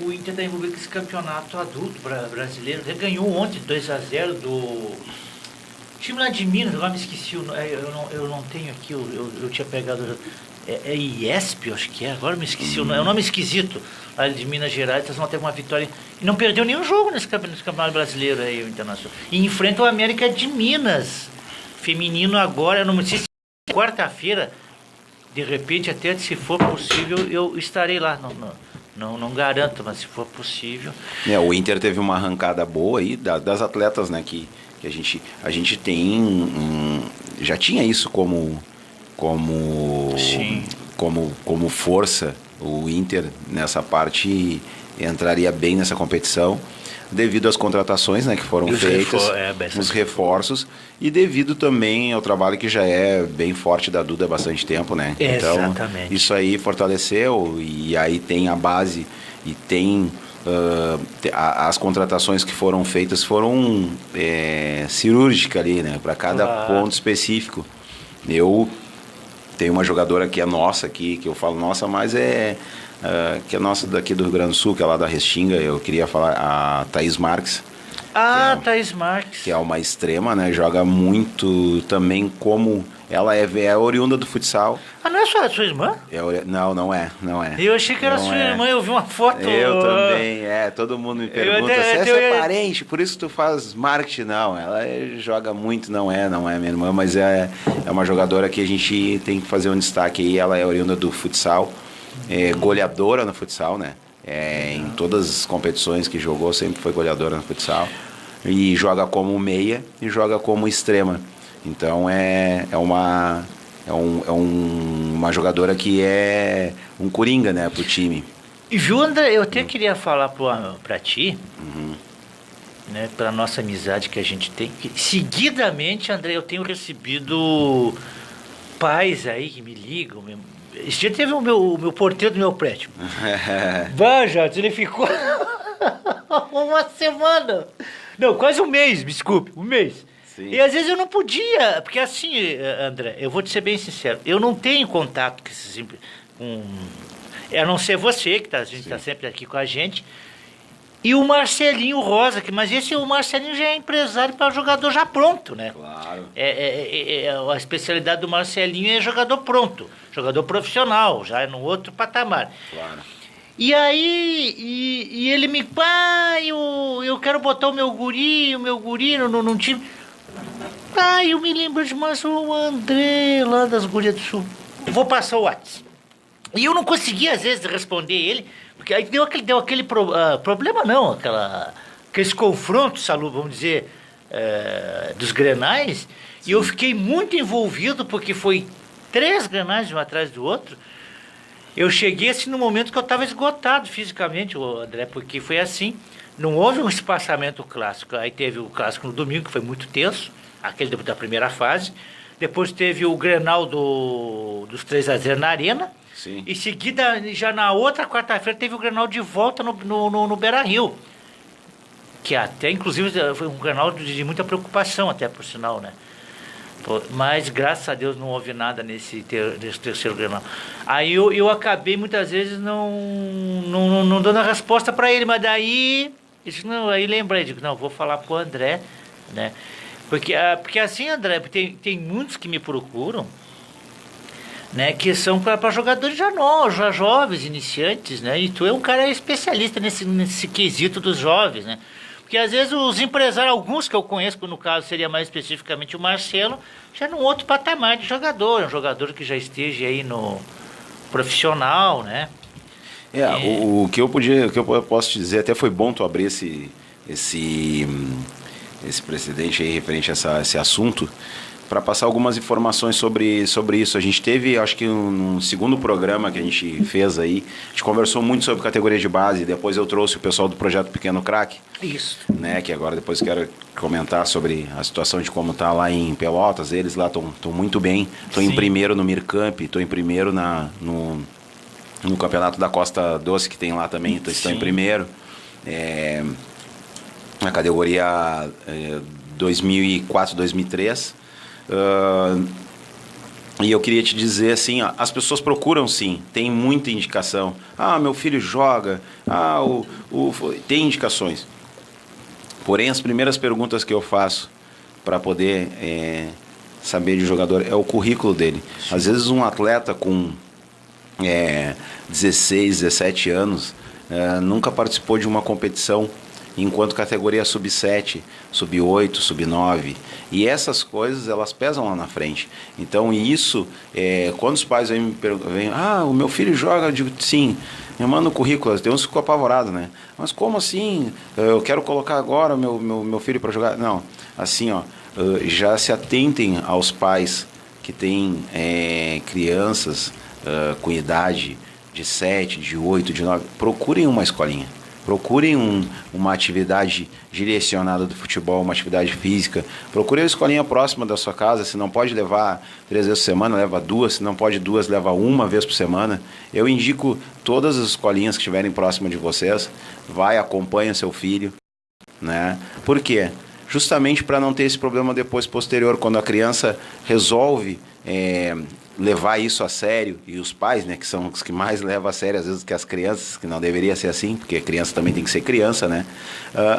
o Inter está envolvido com esse campeonato adulto brasileiro. Ele ganhou ontem 2-0 do time lá de Minas, agora me esqueci, eu não tenho aqui, eu tinha pegado... É IESP, acho que é, agora me esqueci, é um nome esquisito, lá de Minas Gerais, então teve uma vitória, e não perdeu nenhum jogo nesse campeonato brasileiro aí, o Internacional. E enfrenta o América de Minas, feminino agora, eu não sei se quarta-feira, de repente, até se for possível, eu estarei lá, não garanto, mas se for possível. O Inter teve uma arrancada boa aí das atletas, né, que a gente tem, já tinha isso como força. O Inter nessa parte entraria bem nessa competição devido às contratações, né, que foram feitas, os reforços, e devido também ao trabalho que já é bem forte da Duda há bastante tempo, né? Exatamente. Então isso aí fortaleceu, e aí tem a base e tem as contratações que foram feitas foram cirúrgicas ali, né, para cada ponto específico. Eu tenho uma jogadora que é nossa aqui, que eu falo nossa, mas que é nossa daqui do Rio Grande do Sul, que é lá da Restinga. Eu queria falar a Thaís Marques. Thaís Marques. Que é uma extrema, né? Joga muito também como... Ela é oriunda do futsal. Não é sua irmã? Não é. Eu achei que era sua irmã, eu vi uma foto. Eu também, todo mundo me pergunta se é parente, por isso tu faz marketing. Não, ela joga muito, não é minha irmã, mas é uma jogadora que a gente tem que fazer um destaque aí. Ela é oriunda do futsal, goleadora no futsal, né? Em todas as competições que jogou, sempre foi goleadora no futsal. E joga como meia e joga como extrema. Então uma jogadora que é um coringa, né, pro time. E viu, André, eu até queria falar pra ti, né, pela nossa amizade que a gente tem, que seguidamente, André, eu tenho recebido pais aí que me ligam. Esse dia teve o meu porteiro do meu prédio. Jota, ele ficou uma semana. Não, quase um mês, me desculpe, um mês. Sim. E às vezes eu não podia, porque assim, André, eu vou te ser bem sincero, eu não tenho contato com a não ser você, que a gente está sempre aqui com a gente, e o Marcelinho Rosa, mas o Marcelinho já é empresário para jogador já pronto, né? Claro. A especialidade do Marcelinho é jogador pronto, jogador profissional, já é no outro patamar. Claro. E aí, e ele me... eu quero botar o meu guri num time... eu me lembro de mais o André, lá das Gurias do Sul. Vou passar o WhatsApp. E eu não conseguia, às vezes, responder ele, porque aí deu aquele problema, não, aqueles confrontos, Salu, vamos dizer, dos Grenais. Sim. E eu fiquei muito envolvido, porque foi 3 Grenais um atrás do outro. Eu cheguei assim no momento que eu estava esgotado fisicamente, André, porque foi assim. Não houve um espaçamento clássico. Aí teve o clássico no domingo, que foi muito tenso, aquele da primeira fase. Depois teve o Grenal dos 3-0 na Arena. Sim. E seguida, já na outra quarta-feira, teve o Grenal de volta no Beira-Rio. Que até, inclusive, foi um Grenal de muita preocupação, até por sinal, né? Mas, graças a Deus, não houve nada nesse terceiro Grenal. Aí eu acabei, muitas vezes, não dando a resposta para ele, mas daí... aí lembrei, digo, não, vou falar pro André, né? Porque assim, André, tem muitos que me procuram, né, que são para jogadores já jovens, iniciantes, né? E tu é um cara especialista nesse quesito dos jovens, né? Porque às vezes os empresários, alguns que eu conheço, no caso seria mais especificamente o Marcelo, já num outro patamar de jogador, um jogador que já esteja aí no profissional, né? O que eu posso te dizer, até foi bom tu abrir esse precedente aí referente a esse assunto, para passar algumas informações sobre isso. A gente teve, acho que um segundo programa que a gente fez aí, a gente conversou muito sobre categoria de base, depois eu trouxe o pessoal do Projeto Pequeno Craque. Isso. Né, que agora depois quero comentar sobre a situação de como tá lá em Pelotas. Eles lá estão muito bem. Estou em primeiro no Mircamp, estou em primeiro no campeonato da Costa Doce que tem lá também, estão em primeiro. Na categoria 2004, 2003. E eu queria te dizer assim, ó, as pessoas procuram sim, tem muita indicação. Meu filho joga, tem indicações. Porém, as primeiras perguntas que eu faço para poder saber de jogador é o currículo dele. Às vezes um atleta com 16, 17 anos nunca participou de uma competição enquanto categoria sub-7, sub-8, sub-9. E essas coisas, elas pesam lá na frente. Então, isso, quando os pais vêm me perguntar, o meu filho joga, eu digo, sim, me manda o currículo. Tem uns que ficam apavorados, né? Mas como assim? Eu quero colocar agora meu filho para jogar? Não, assim, ó, já se atentem aos pais que têm crianças com idade de 7, de 8, de 9. Procurem uma escolinha. Procurem uma atividade direcionada do futebol, uma atividade física. Procurem a escolinha próxima da sua casa. Se não pode levar 3 vezes por semana, leva 2. Se não pode 2, leva 1 vez por semana. Eu indico todas as escolinhas que estiverem próximas de vocês. Vai, acompanha seu filho. Né? Por quê? Justamente para não ter esse problema depois posterior, quando a criança resolve levar isso a sério, e os pais, né, que são os que mais levam a sério às vezes que as crianças, que não deveria ser assim, porque a criança também tem que ser criança, né?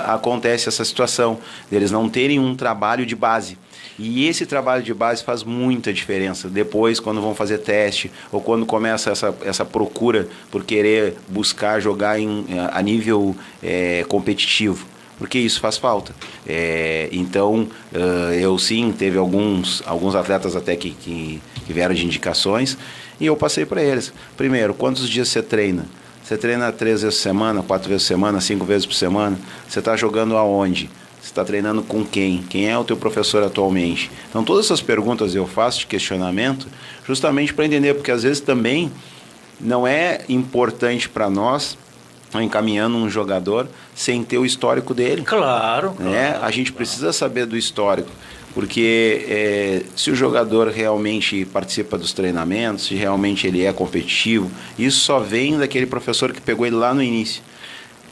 Acontece essa situação deles não terem um trabalho de base. E esse trabalho de base faz muita diferença depois, quando vão fazer teste, ou quando começa essa procura por querer buscar jogar a nível competitivo. Porque isso faz falta. Então, eu sim, teve alguns atletas até que vieram de indicações, e eu passei para eles. Primeiro, quantos dias você treina? Você treina 3 vezes por semana, 4 vezes por semana, 5 vezes por semana? Você está jogando aonde? Você está treinando com quem? Quem é o teu professor atualmente? Então, todas essas perguntas eu faço de questionamento justamente para entender, porque às vezes também não é importante para nós encaminhando um jogador sem ter o histórico dele. Claro. Né? A gente precisa saber do histórico, porque se o jogador realmente participa dos treinamentos, se realmente ele é competitivo, isso só vem daquele professor que pegou ele lá no início.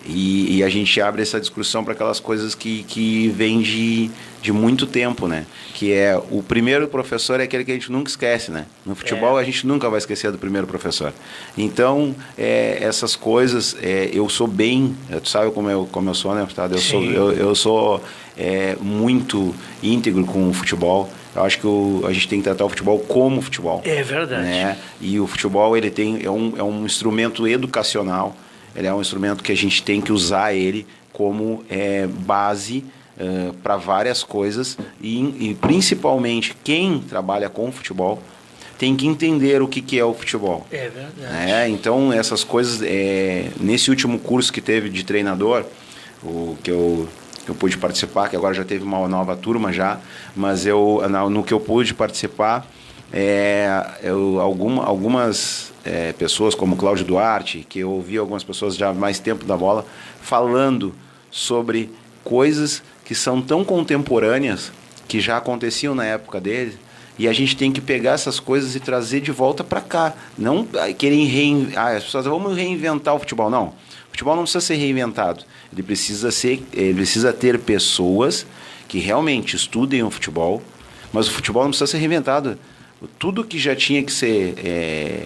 E a gente abre essa discussão para aquelas coisas que vêm de muito tempo, né? Que o primeiro professor é aquele que a gente nunca esquece, né? No futebol a gente nunca vai esquecer do primeiro professor. Então, essas coisas, eu sou bem, tu sabe como eu sou, né? Eu sou muito íntegro com o futebol. Eu acho que a gente tem que tratar o futebol como futebol. É verdade. Né? E o futebol ele é um instrumento educacional. Ele é um instrumento que a gente tem que usar ele como base para várias coisas e principalmente quem trabalha com futebol tem que entender o que é o futebol. É verdade. Então essas coisas, nesse último curso que teve de treinador, que eu pude participar, que agora já teve uma nova turma já, mas no que eu pude participar, algumas pessoas como Cláudio Duarte, que eu ouvi algumas pessoas já há mais tempo da bola, falando sobre coisas que são tão contemporâneas, que já aconteciam na época dele, e a gente tem que pegar essas coisas e trazer de volta para cá. Não querer as pessoas vamos reinventar o futebol. Não, o futebol não precisa ser reinventado. Ele precisa ter pessoas que realmente estudem o futebol, mas o futebol não precisa ser reinventado. Tudo que já tinha que ser...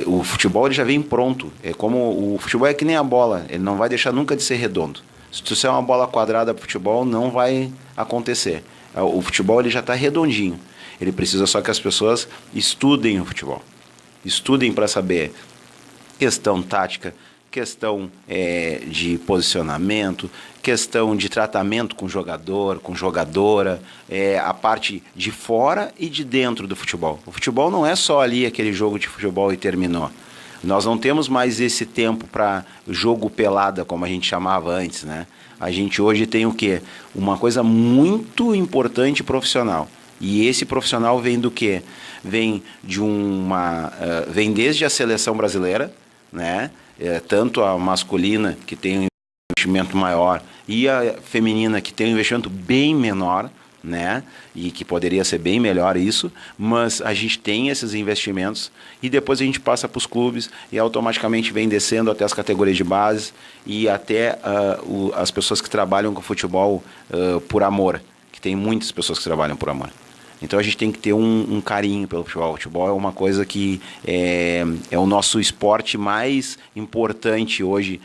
o futebol ele já vem pronto. O futebol é que nem a bola, ele não vai deixar nunca de ser redondo. Se tu é uma bola quadrada para futebol, não vai acontecer. O futebol ele já está redondinho. Ele precisa só que as pessoas estudem o futebol. Estudem para saber questão tática, questão de posicionamento, questão de tratamento com jogador, com jogadora, a parte de fora e de dentro do futebol. O futebol não é só ali aquele jogo de futebol e terminou. Nós não temos mais esse tempo para jogo pelada, como a gente chamava antes, né? A gente hoje tem o quê? Uma coisa muito importante e profissional, E esse profissional vem do quê? Vem de vem desde a seleção brasileira, né? Tanto a masculina, que tem um investimento maior, e a feminina, que tem um investimento bem menor, né? E que poderia ser bem melhor isso, mas a gente tem esses investimentos e depois a gente passa para os clubes e automaticamente vem descendo até as categorias de base e até as pessoas que trabalham com futebol por amor, que tem muitas pessoas que trabalham por amor. Então a gente tem que ter um carinho pelo futebol. O futebol é uma coisa que é o nosso esporte mais importante hoje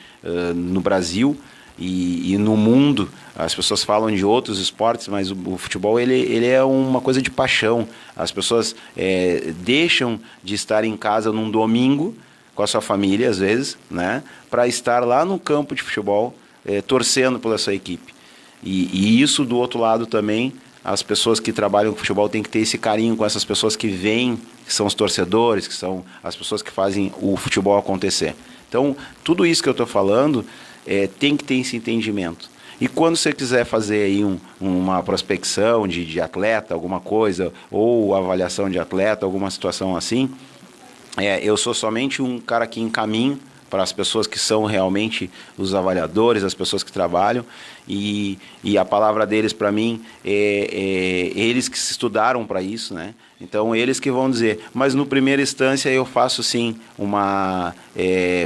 no Brasil e no mundo. As pessoas falam de outros esportes, mas o futebol ele é uma coisa de paixão. As pessoas deixam de estar em casa num domingo com a sua família, às vezes, né, para estar lá no campo de futebol torcendo pela sua equipe. E isso, do outro lado também, as pessoas que trabalham com futebol têm que ter esse carinho com essas pessoas que vêm, que são os torcedores, que são as pessoas que fazem o futebol acontecer. Então, tudo isso que eu estou falando tem que ter esse entendimento. E quando você quiser fazer aí uma prospecção de atleta, alguma coisa, ou avaliação de atleta, alguma situação assim, eu sou somente um cara que encaminho para as pessoas que são realmente os avaliadores, as pessoas que trabalham, e a palavra deles para mim eles que se estudaram para isso, né? Então eles que vão dizer, mas no primeira instância eu faço sim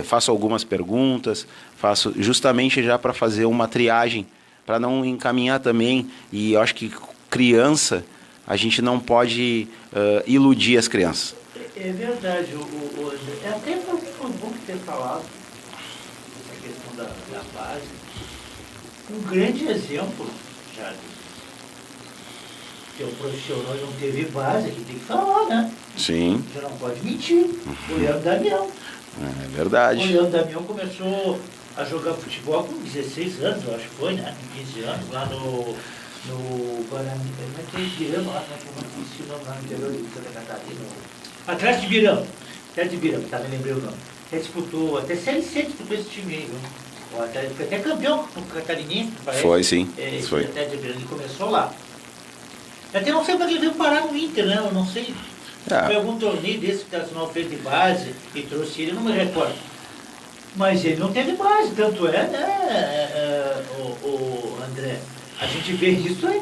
faço algumas perguntas, faço justamente já para fazer uma triagem, para não encaminhar também, e eu acho que criança, a gente não pode iludir as crianças. É verdade, até foi bom ter falado essa questão da base. Um grande exemplo, já que o profissional não teve base, que tem que falar, né? Sim. Já não pode mentir. O Leandro Damião. É verdade. O Leandro Damião começou a jogar futebol com 16 anos, eu acho que foi, né? 15 anos, lá no Guarani. Como é que é Ibirama, lá no interior de Santa Catarina? Atrás de Ibirama. Atrás de Ibirama, tá? Me lembrei o nome. Ele disputou, até Série C disputou esse time aí, viu? Foi até campeão com o catarinense, parece. Foi, sim. Foi. Até de Ibirama, ele começou lá. Até não sei como ele veio parar no Inter, né? Eu não sei. Foi algum torneio desse que o Nacional fez de base e trouxe ele, não me recordo. Mas ele não teve base, tanto né, o André? A gente vê isso aí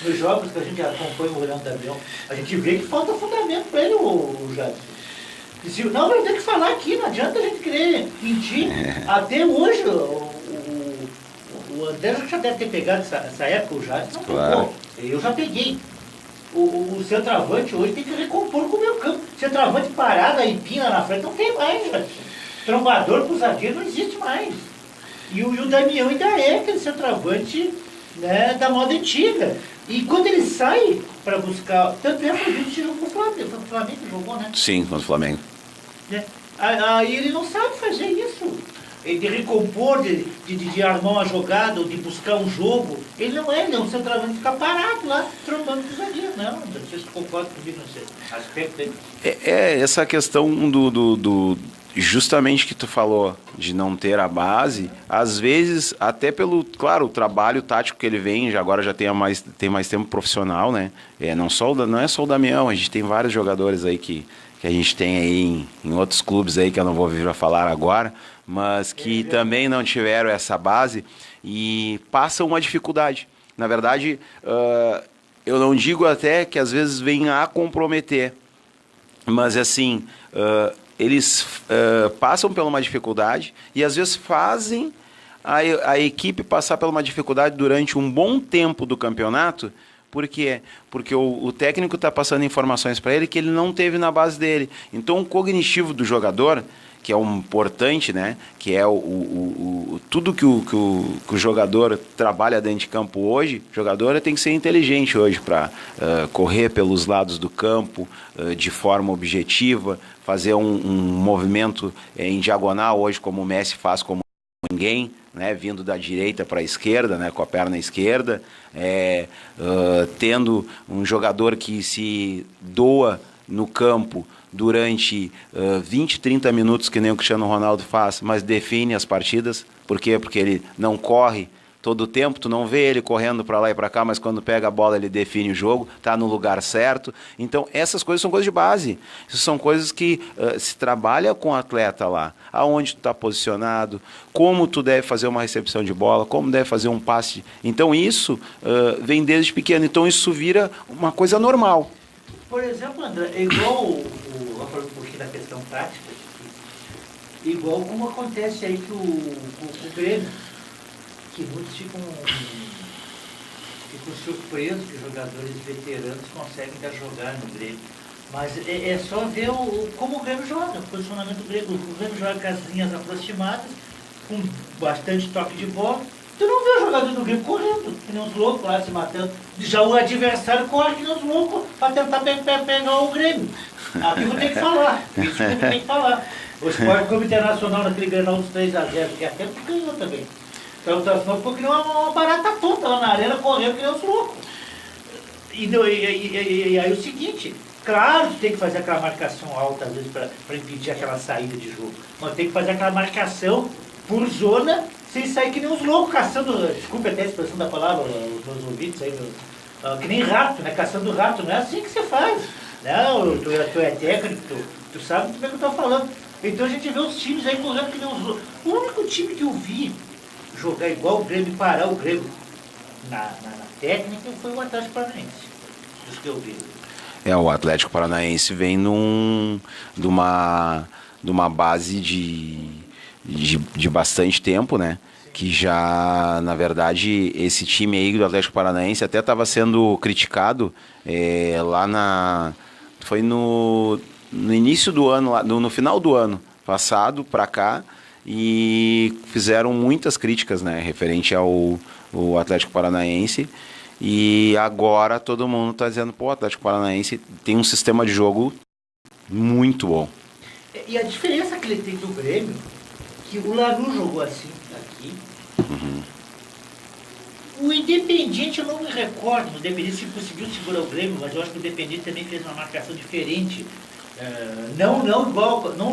nos jogos que a gente acompanha o Leandro Damião. A gente vê que falta fundamento para ele, o Jadson. Não, mas tem que falar aqui, não adianta a gente querer mentir. Até hoje, o André já deve ter pegado essa época, o Jadson não pegou. Eu já peguei. O centroavante hoje tem que recompor com o meu campo. Centroavante parado, aí pina na frente, não tem mais, Jadson. Trombador pro zagueiro não existe mais. E o Damião ainda é aquele centroavante, né, da moda antiga. E quando ele sai para buscar, tanto é que a gente jogou com o Flamengo. O Flamengo jogou, né? Sim, contra o Flamengo. Aí ele não sabe fazer isso. De recompor, de armar uma jogada, ou de buscar um jogo. Ele não é um centroavante, fica parado lá, trombando com o zagueiro. Não sei se concorda comigo nesse aspecto aí. Essa questão justamente que tu falou de não ter a base, às vezes até pelo, claro, o trabalho tático que ele vem, agora já tem mais tempo profissional, né? Não é só o Damião, a gente tem vários jogadores aí que a gente tem aí em outros clubes aí que eu não vou vir a falar agora, mas que também não tiveram essa base e passam uma dificuldade. Na verdade, eu não digo até que às vezes vem a comprometer, mas assim, eles passam por uma dificuldade e às vezes fazem a equipe passar por uma dificuldade durante um bom tempo do campeonato. Por quê? Porque o técnico está passando informações para ele que ele não teve na base dele. Então o cognitivo do jogador, que é o importante, né? Que é tudo que o jogador trabalha dentro de campo hoje, o jogador tem que ser inteligente hoje para correr pelos lados do campo de forma objetiva, fazer um movimento em diagonal hoje, como o Messi faz como ninguém, né, vindo da direita para a esquerda, né, com a perna esquerda, tendo um jogador que se doa no campo durante 20, 30 minutos, que nem o Cristiano Ronaldo faz, mas define as partidas. Por quê? Porque ele não corre todo o tempo, tu não vê ele correndo para lá e para cá, mas quando pega a bola ele define o jogo, tá no lugar certo. Então essas coisas são coisas de base, isso são coisas que se trabalha com o atleta lá, aonde tu tá posicionado, como tu deve fazer uma recepção de bola, como deve fazer um passe. Então isso vem desde pequeno, então isso vira uma coisa normal. Por exemplo, André, igual vamos falar um pouquinho da questão prática, igual como acontece aí com o Grêmio, que muitos ficam surpresos que jogadores veteranos conseguem dar jogar no Grêmio. Mas é só ver como o Grêmio joga, o posicionamento do Grêmio. O Grêmio joga com as linhas aproximadas, com bastante toque de bola. Tu não vê o jogador do Grêmio correndo, que nem uns loucos lá se matando. Já o adversário corre que nem uns loucos para tentar pegar o Grêmio. Aquilo tem que falar, isso tem que falar. O Sport Clube Internacional naquele Grenal dos 3-0, que até ganhou também. Então ficou que nem uma barata tonta lá na arena, correndo que nem uns loucos. E aí o seguinte, claro que tem que fazer aquela marcação alta, às vezes, para impedir aquela saída de jogo. Mas tem que fazer aquela marcação por zona, sem sair que nem uns loucos, caçando, desculpe até a expressão da palavra, os meus ouvintes aí, que nem rato, né? Caçando rato, não é assim que você faz. Né? Tu é técnico, tu sabe muito bem o que eu estou falando. Então a gente vê os times aí correndo que nem uns loucos. O único time que eu vi jogar igual o Grêmio, parar o Grêmio na técnica, foi o Atlético Paranaense, dos que eu vi. O Atlético Paranaense vem de uma base de bastante tempo, né? Que já, na verdade, esse time aí do Atlético Paranaense até estava sendo criticado foi no início do ano, no final do ano passado para cá, e fizeram muitas críticas, né, referente ao Atlético Paranaense. E agora todo mundo está dizendo, pô, o Atlético Paranaense tem um sistema de jogo muito bom. E a diferença que ele tem do Grêmio, que o Lanús jogou assim aqui. Uhum. O Independiente, eu não me recordo, o Independiente conseguiu segurar o Grêmio, mas eu acho que o Independiente também fez uma marcação diferente. Não um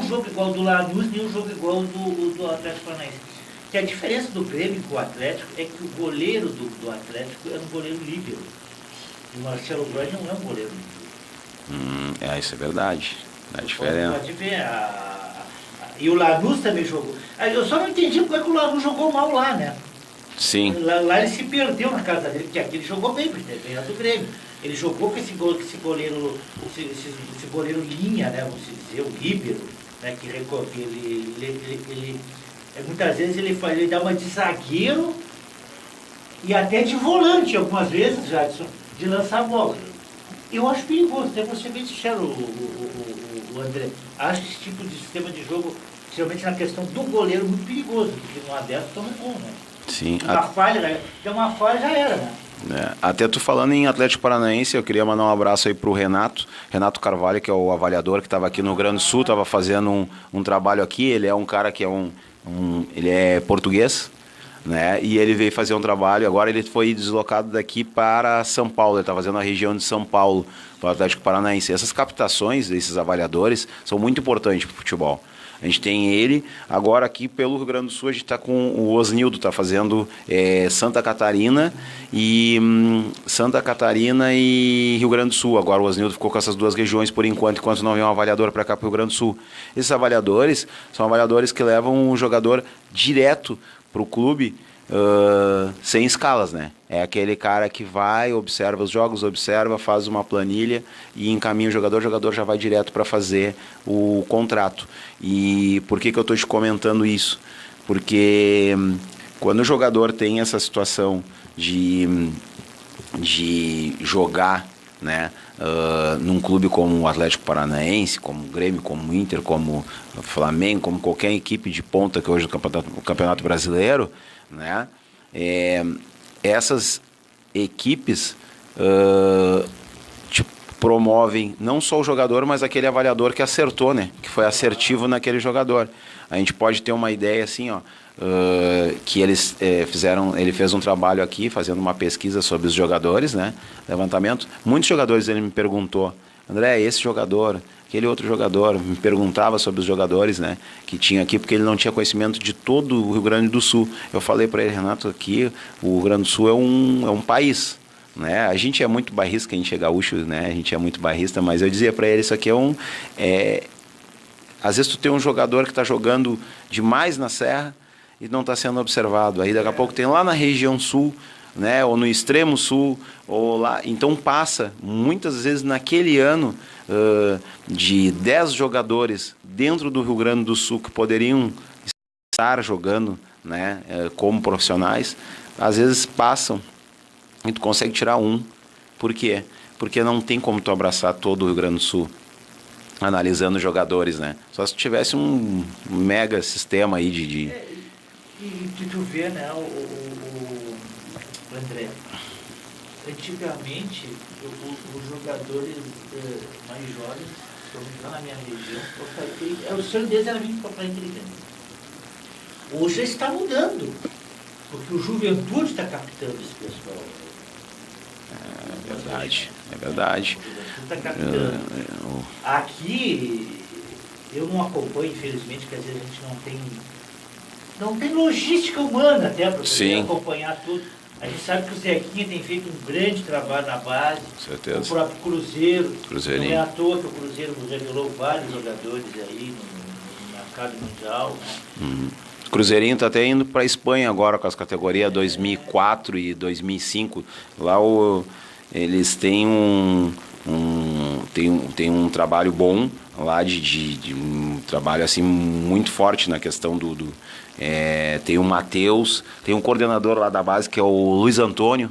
jogo igual do Lanús, nem um jogo igual do Atlético Paranaense. Que a diferença do Grêmio com o Atlético é que o goleiro do Atlético era um goleiro líbero. O Marcelo Groy não é um goleiro líbero. Isso é verdade. É diferente. Pode ver. E o Lanús também jogou. Eu só não entendi porque que o Lanús jogou mal lá, né? Sim. Lá ele se perdeu na casa dele, porque aqui ele jogou bem, porque ele veio do Grêmio. Ele jogou com esse goleiro linha, né? Vamos dizer, o líbero, né? Que ele muitas vezes ele dá uma de zagueiro e até de volante, algumas vezes, Jadson, de lançar a bola. Eu acho perigoso, até você bem sincero, o André. Acho esse tipo de sistema de jogo, geralmente na questão do goleiro, muito perigoso, porque no aberto toma gol, né? Sim. Deu uma falha, já era, né? Até tu falando em Atlético Paranaense, eu queria mandar um abraço aí pro Renato Carvalho, que é o avaliador que estava aqui no Rio Grande do Sul, estava fazendo um trabalho aqui. Ele é um cara que ele é português, né? E ele veio fazer um trabalho. Agora ele foi deslocado daqui para São Paulo. Ele está fazendo a região de São Paulo para o Atlético Paranaense. Essas captações desses avaliadores são muito importantes para o futebol. A gente tem ele, agora aqui pelo Rio Grande do Sul a gente está com o Osnildo, está fazendo Santa Catarina e Rio Grande do Sul. Agora o Osnildo ficou com essas duas regiões por enquanto não vem um avaliador para cá para o Rio Grande do Sul. Esses avaliadores são avaliadores que levam um jogador direto para o clube, sem escalas, né? É aquele cara que vai, observa os jogos, faz uma planilha e encaminha o jogador já vai direto para fazer o contrato. E por que eu estou te comentando isso? Porque quando o jogador tem essa situação de jogar, né, num clube como o Atlético Paranaense, como o Grêmio, como o Inter, como o Flamengo, como qualquer equipe de ponta que hoje é o Campeonato Brasileiro, né, essas equipes promovem não só o jogador, mas aquele avaliador que acertou, né, que foi assertivo naquele jogador. A gente pode ter uma ideia assim, ó, que ele fez um trabalho aqui, fazendo uma pesquisa sobre os jogadores, né, levantamento. Muitos jogadores ele me perguntou, André, esse jogador aquele outro jogador, me perguntava sobre os jogadores, né, que tinha aqui, porque ele não tinha conhecimento de todo o Rio Grande do Sul. Eu falei para ele, Renato, aqui o Rio Grande do Sul é um país, né? A gente é muito bairrista, que a gente é gaúcho, né? A gente é muito bairrista, mas eu dizia para ele, isso aqui às vezes tu tem um jogador que está jogando demais na serra e não está sendo observado. Aí daqui a pouco tem lá na região sul, né, ou no extremo sul, ou lá, então passa muitas vezes naquele ano de 10 jogadores dentro do Rio Grande do Sul que poderiam estar jogando, né, como profissionais, às vezes passam e tu consegue tirar um. Por quê? Porque não tem como tu abraçar todo o Rio Grande do Sul analisando jogadores, né? Só se tivesse um mega sistema aí de... E tu vê, né, o André, antigamente os jogadores mais jovens, lá na minha região, o sonho deles era vir para a inteligência. Hoje está mudando, porque o Juventude está captando esse pessoal. É verdade. Está captando. Aqui, eu não acompanho, infelizmente, que às vezes a gente não tem logística humana até para poder acompanhar tudo. A gente sabe que o Zequinha tem feito um grande trabalho na base. Com certeza. O próprio Cruzeiro. Cruzeirinho. Não é à toa que o Cruzeiro revelou vários jogadores aí no mercado mundial. Né? O Cruzeirinho está até indo para a Espanha agora com as categorias 2004 e 2005. Lá eles têm tem um trabalho bom lá de um trabalho assim muito forte na questão tem o Matheus, tem um coordenador lá da base que é o Luiz Antônio,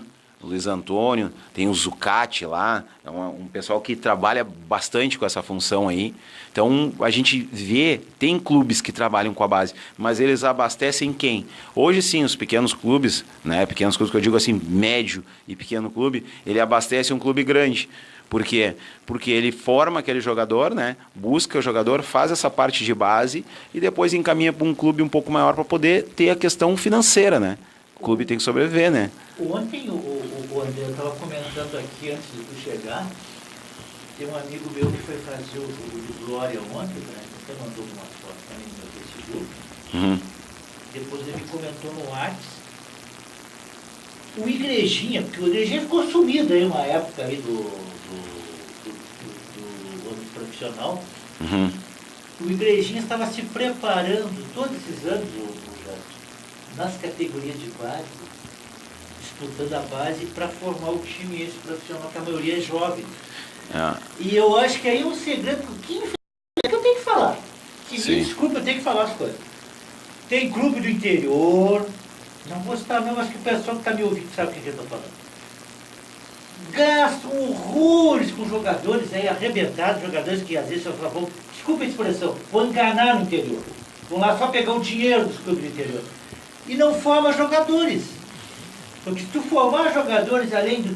tem o Zucati lá, é um pessoal que trabalha bastante com essa função aí. Então a gente vê, tem clubes que trabalham com a base, mas eles abastecem quem? Hoje sim, os pequenos clubes, né? Pequenos clubes que eu digo assim, médio e pequeno clube, ele abastece um clube grande. Por quê? Porque ele forma aquele jogador, né? Busca o jogador, faz essa parte de base e depois encaminha para um clube um pouco maior para poder ter a questão financeira, né? O clube tem que sobreviver, né? Ontem o André, eu estava comentando aqui antes de tu chegar, tem um amigo meu que foi fazer o jogo do Glória ontem, né? Até mandou uma foto também no meu Facebook. Depois ele me comentou no WhatsApp. O Igrejinha, porque o Igrejinha ficou sumido aí uma época aí do âmbito profissional. O Igrejinha estava se preparando todos esses anos, nas categorias de base, disputando a base para formar o time esse profissional, que a maioria é jovem. E eu acho que aí é um segredo que eu tenho que falar. Que me desculpa, eu tenho que falar as coisas. Tem clube do interior, não vou citar não, mas que o pessoal que está me ouvindo sabe o que eu estou falando. Gastam horrores com jogadores aí arrebentados, jogadores que às vezes só vão, desculpa a expressão, vão enganar no interior. Vão lá só pegar o dinheiro dos clubes do interior. E não forma jogadores. Porque se tu formar jogadores, além de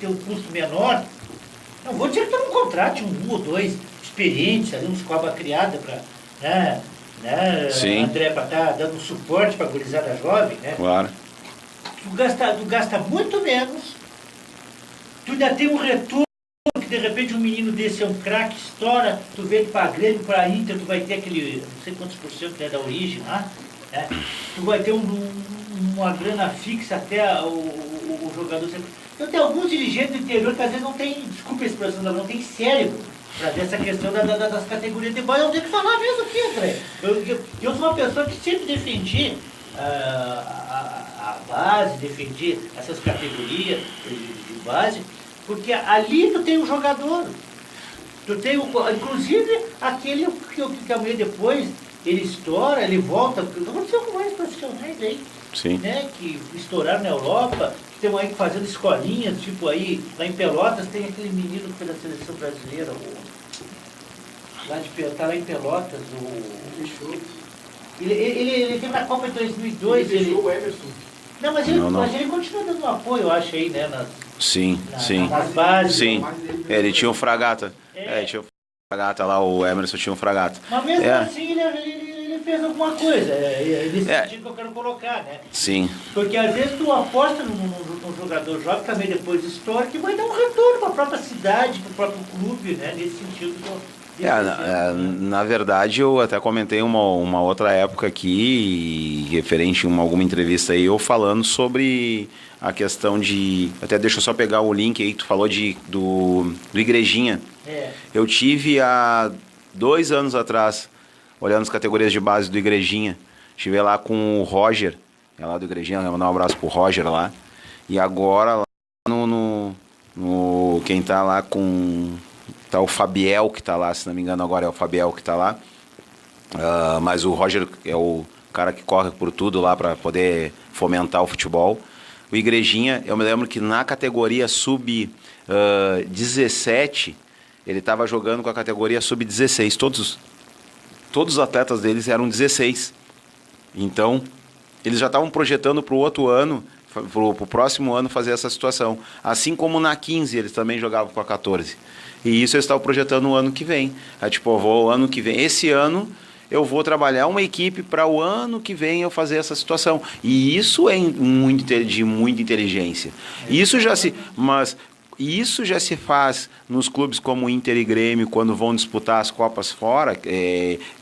ter um custo menor, não vou dizer que tu não contrate um ou dois experientes, ali, uns cobra criada para, André, para estar dando suporte para a gurizada jovem, né? Claro. Tu gasta muito menos, tu ainda tem um retorno, que de repente um menino desse é um craque, estoura, tu vende para Grêmio, para Inter, tu vai ter aquele, não sei quantos por cento da origem lá, né? Tu vai ter uma grana fixa até o jogador. Então tem alguns dirigentes do interior que às vezes não tem, desculpa a expressão, não tem cérebro para ver essa questão das categorias de base. Eu tenho que falar mesmo aqui, André. Eu sou uma pessoa que sempre defendi a base, defendi essas categorias de base, porque ali tu tem um jogador. Tu tem, inclusive, aquele que amanhã depois ele estoura, ele volta. Aconteceu com mais profissionais aí. Sim. Né, que estouraram na Europa, que estão aí fazendo escolinhas, tipo aí, lá em Pelotas tem aquele menino que foi da seleção brasileira, tá lá em Pelotas, ele teve na Copa de 2002. Ele deixou o Emerson. Não, mas ele continua dando apoio, eu acho, aí, né? Nas bases. Sim, ele tinha um fragata. Ele tinha um fragata lá, o Emerson tinha um fragata. Mas mesmo assim, ele fez alguma coisa, nesse sentido que eu quero colocar, né? Sim. Porque às vezes tu aposta num jogador jovem, também depois histórico, que vai dar um retorno para a própria cidade, para o próprio clube, né? Nesse sentido Na verdade, eu até comentei uma outra época aqui, referente a alguma entrevista aí, eu falando sobre a questão de... Até deixa eu só pegar o link aí, tu falou do Igrejinha. Eu tive há 2 anos atrás, olhando as categorias de base do Igrejinha. Estive lá com o Roger, lá do Igrejinha, vou mandar um abraço pro Roger lá. E agora lá quem tá lá com... Tá o Fabiel que tá lá, se não me engano agora é o Fabiel que tá lá. Mas o Roger é o cara que corre por tudo lá para poder fomentar o futebol. O Igrejinha, eu me lembro que na categoria sub-17, ele estava jogando com a categoria sub-16. Todos os atletas deles eram 16. Então, eles já estavam projetando para o outro ano, para o próximo ano, fazer essa situação. Assim como na 15, eles também jogavam com a 14. E isso eles estavam projetando no ano que vem. Tipo, eu vou ano que vem. Esse ano eu vou trabalhar uma equipe para o ano que vem eu fazer essa situação. E isso é de muita inteligência. Isso já se faz nos clubes como Inter e Grêmio, quando vão disputar as Copas fora.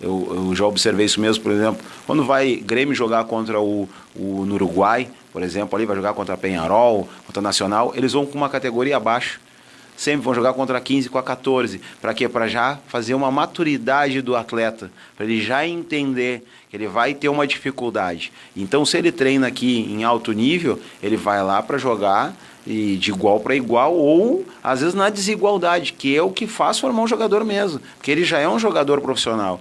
Eu já observei isso mesmo, por exemplo, quando vai Grêmio jogar contra no Uruguai, por exemplo, ali vai jogar contra Peñarol, contra Nacional, eles vão com uma categoria abaixo. Sempre vão jogar contra a 15 com a 14. Para quê? Para já fazer uma maturidade do atleta. Para ele já entender que ele vai ter uma dificuldade. Então, se ele treina aqui em alto nível, ele vai lá para jogar de igual para igual ou, às vezes, na desigualdade, que é o que faz formar um jogador mesmo. Porque ele já é um jogador profissional.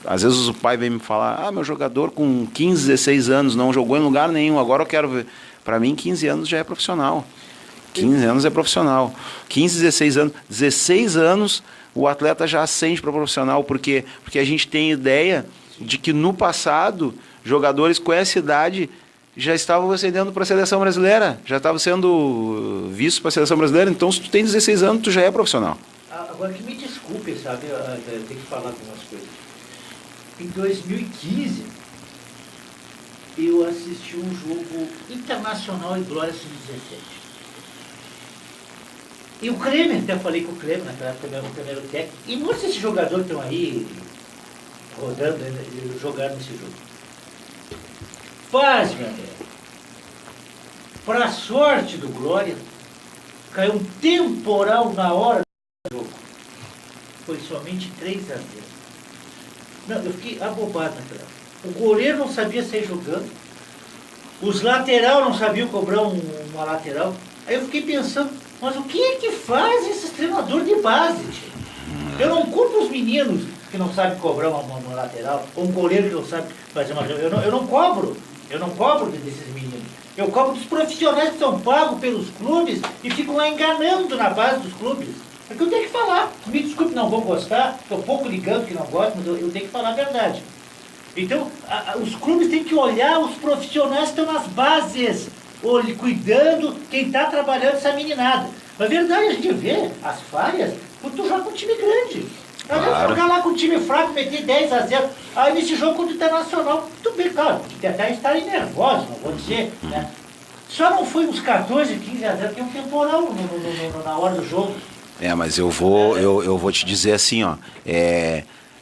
Às vezes o pai vem me falar, meu jogador com 15, 16 anos não jogou em lugar nenhum, agora eu quero ver. Para mim, 15 anos já é profissional. 15 anos é profissional. 15, 16 anos o atleta já ascende para profissional. Por quê? Porque a gente tem ideia de que no passado, jogadores com essa idade já estavam ascendendo para a seleção brasileira, já estavam sendo vistos para a seleção brasileira. Então, se tu tem 16 anos, tu já é profissional. Agora, que me desculpe, sabe, eu tenho que falar algumas coisas. Em 2015, eu assisti um jogo Internacional e Glória Sub-17. E o Klemer, até falei com o Klemer naquela época, o primeiro técnico, e muitos desses jogadores estão aí rodando, jogando nesse jogo. Paz, meu amigo. Para a sorte do Glória, caiu um temporal na hora do jogo. Foi somente 3-0. Não, eu fiquei abobado naquela época. O goleiro não sabia sair jogando, os lateral não sabiam cobrar uma lateral. Aí eu fiquei pensando, mas o que é que faz esses treinadores de base, tio? Eu não culpo os meninos que não sabem cobrar uma lateral, ou um goleiro que não sabe fazer uma... Eu não cobro desses meninos. Eu cobro dos profissionais que são pagos pelos clubes e ficam lá enganando na base dos clubes. É que eu tenho que falar. Me desculpe, não vou gostar, estou pouco ligando que não gosto, mas eu tenho que falar a verdade. Então, os clubes têm que olhar os profissionais que estão nas bases, cuidando quem está trabalhando essa meninada. Na verdade, a gente vê as falhas quando tu joga com um time grande. Claro. Jogar lá com um time fraco, meter 10-0. Aí nesse jogo contra o Internacional, tudo bem, claro, até estarem nervosos, não vou dizer, né? Só não foi uns 14-15-0, porque um temporal na hora do jogo. Mas eu vou te dizer assim, ó,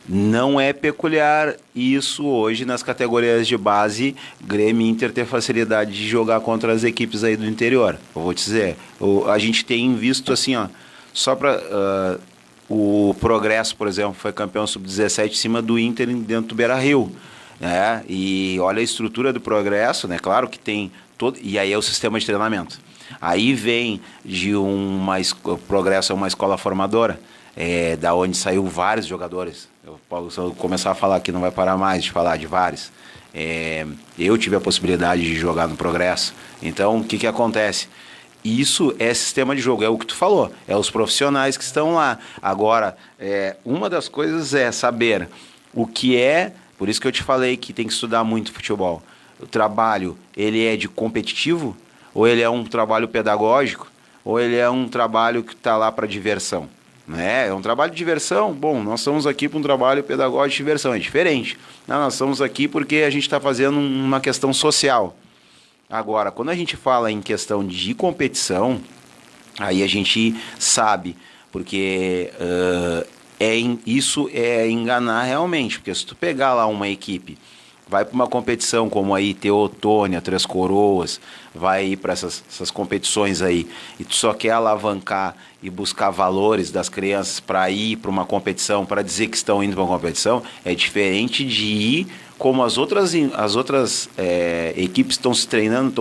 não é peculiar isso hoje nas categorias de base, Grêmio e Inter ter facilidade de jogar contra as equipes aí do interior. Eu vou te dizer, a gente tem visto assim, ó, só para... o Progresso, por exemplo, foi campeão sub-17 em cima do Inter dentro do Beira-Rio, né? E olha a estrutura do Progresso, né? Claro que tem todo... E aí é o sistema de treinamento. Aí vem de Progresso é uma escola formadora, da onde saiu vários jogadores. Se eu começar a falar aqui, não vai parar mais de falar de vários. Eu tive a possibilidade de jogar no Progresso. Então, o que acontece? Isso é sistema de jogo, é o que tu falou, é os profissionais que estão lá. Agora, uma das coisas é saber o que é, por isso que eu te falei que tem que estudar muito futebol. O trabalho, ele é de competitivo, ou ele é um trabalho pedagógico, ou ele é um trabalho que está lá para diversão. Né? É um trabalho de diversão, bom, nós estamos aqui para um trabalho pedagógico de diversão, é diferente. Não, nós estamos aqui porque a gente está fazendo uma questão social. Agora, quando a gente fala em questão de competição, aí a gente sabe porque isso é enganar realmente, porque se tu pegar lá uma equipe, vai para uma competição como aí Teotônia, Três Coroas, vai ir para essas competições aí, e tu só quer alavancar e buscar valores das crianças para ir para uma competição, para dizer que estão indo para uma competição, é diferente de ir como as outras equipes estão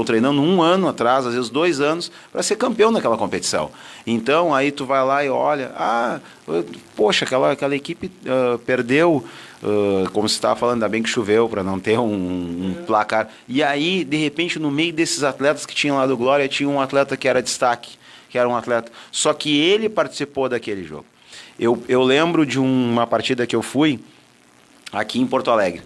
treinando 1 ano atrás, às vezes 2 anos, para ser campeão naquela competição. Então, aí tu vai lá e olha, poxa, aquela equipe perdeu, como você estava falando, ainda bem que choveu para não ter um placar. E aí, de repente, no meio desses atletas que tinham lá do Glória, tinha um atleta que era destaque, que era um atleta, só que ele participou daquele jogo. Eu lembro de uma partida que eu fui aqui em Porto Alegre.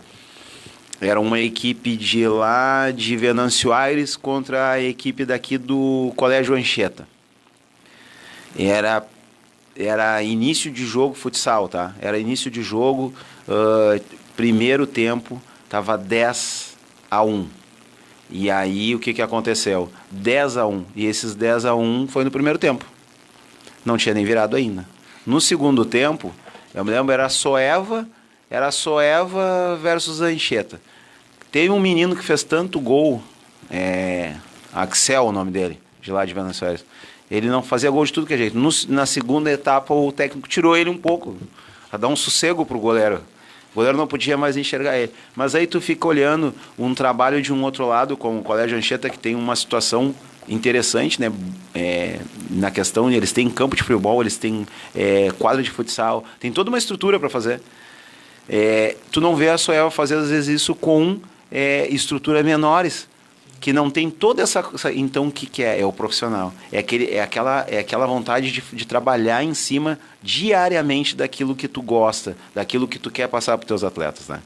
Era uma equipe de lá de Venâncio Aires contra a equipe daqui do Colégio Anchieta. Era início de jogo futsal, tá? Era início de jogo, primeiro tempo, tava 10-1. E aí o que aconteceu? 10-1. E esses 10-1 foi no primeiro tempo. Não tinha nem virado ainda. No segundo tempo, eu me lembro, era Soeva versus Anchieta. Teve um menino que fez tanto gol, Axel, o nome dele, de lá de Venâncio Aires. Ele não fazia gol de tudo que é jeito. Na segunda etapa, o técnico tirou ele um pouco, para dar um sossego pro goleiro. O goleiro não podia mais enxergar ele. Mas aí tu fica olhando um trabalho de um outro lado, como o Colégio Anchieta, que tem uma situação interessante, né? Na questão, eles têm campo de futebol, eles têm quadra de futsal, tem toda uma estrutura para fazer. Tu não vê a Soel fazer às vezes isso com estruturas menores, que não tem toda essa... Então o que é? É o profissional. É aquela vontade de trabalhar em cima diariamente daquilo que tu gosta, daquilo que tu quer passar para os teus atletas, né?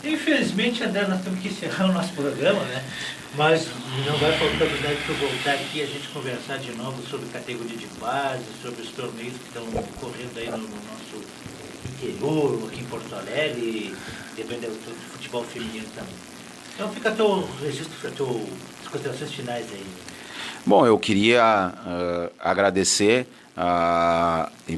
Infelizmente, André, nós temos que encerrar o nosso programa, né? Mas não vai faltar oportunidade de voltar aqui e a gente conversar de novo sobre categoria de base, sobre os torneios que estão ocorrendo aí no nosso interior, aqui em Porto Alegre, dependendo do futebol feminino também. Então fica teu registro, as considerações finais aí. Bom, eu queria agradecer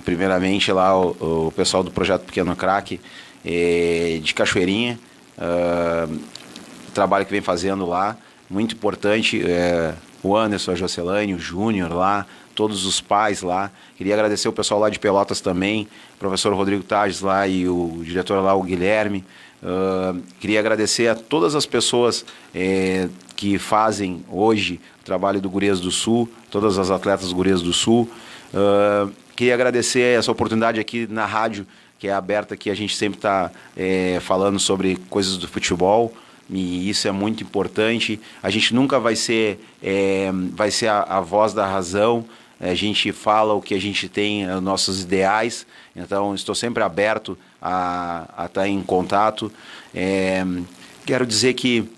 primeiramente lá o pessoal do Projeto Pequeno Craque de Cachoeirinha, o trabalho que vem fazendo lá, muito importante, o Anderson, a Jocelane, o Júnior lá, todos os pais lá. Queria agradecer o pessoal lá de Pelotas também, o professor Rodrigo Tages lá e o diretor lá, o Guilherme. Queria agradecer a todas as pessoas que fazem hoje o trabalho do Gurias do Sul, todas as atletas do Gurias do Sul. Queria agradecer essa oportunidade aqui na rádio, que é aberta, que a gente sempre está falando sobre coisas do futebol, e isso é muito importante. A gente nunca vai ser a voz da razão, a gente fala o que a gente tem, os nossos ideais, então estou sempre aberto a estar em contato. Quero dizer que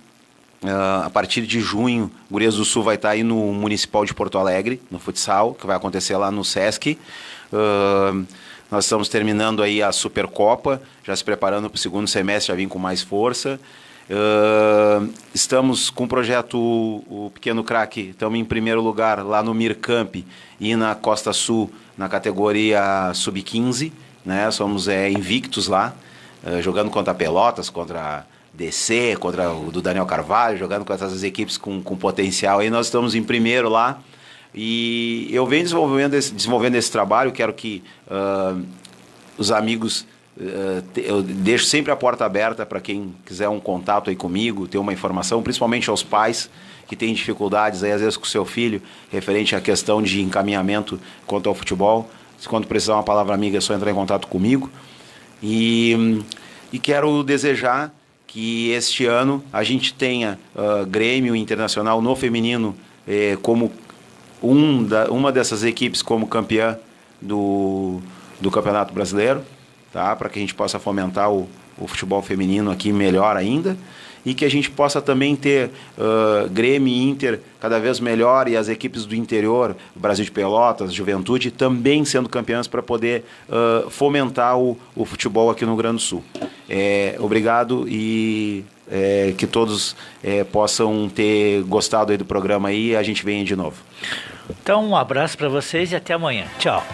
a partir de junho, Gurias do Sul vai estar aí no Municipal de Porto Alegre, no futsal, que vai acontecer lá no Sesc. Nós estamos terminando aí a Supercopa, já se preparando para o segundo semestre, já vim com mais força. Estamos com o projeto o Pequeno Craque, estamos em primeiro lugar lá no Mircamp e na Costa Sul, na categoria Sub-15, né? Somos invictos lá, jogando contra Pelotas, contra DC, contra o do Daniel Carvalho, jogando contra essas equipes com potencial. Aí nós estamos em primeiro lá. E eu venho desenvolvendo esse trabalho. Quero que os amigos, eu deixo sempre a porta aberta para quem quiser um contato aí comigo, ter uma informação, principalmente aos pais que têm dificuldades aí, às vezes com o seu filho, referente à questão de encaminhamento quanto ao futebol. Quando precisar uma palavra amiga, é só entrar em contato comigo. E quero desejar que este ano a gente tenha Grêmio Internacional no feminino como uma dessas equipes como campeã do Campeonato Brasileiro, tá? Para que a gente possa fomentar o futebol feminino aqui melhor ainda, e que a gente possa também ter Grêmio e Inter cada vez melhor, e as equipes do interior, Brasil de Pelotas, Juventude, também sendo campeãs, para poder fomentar o futebol aqui no Rio Grande do Sul. Obrigado, e que todos possam ter gostado aí do programa aí, e a gente vem de novo. Então um abraço para vocês e até amanhã. Tchau.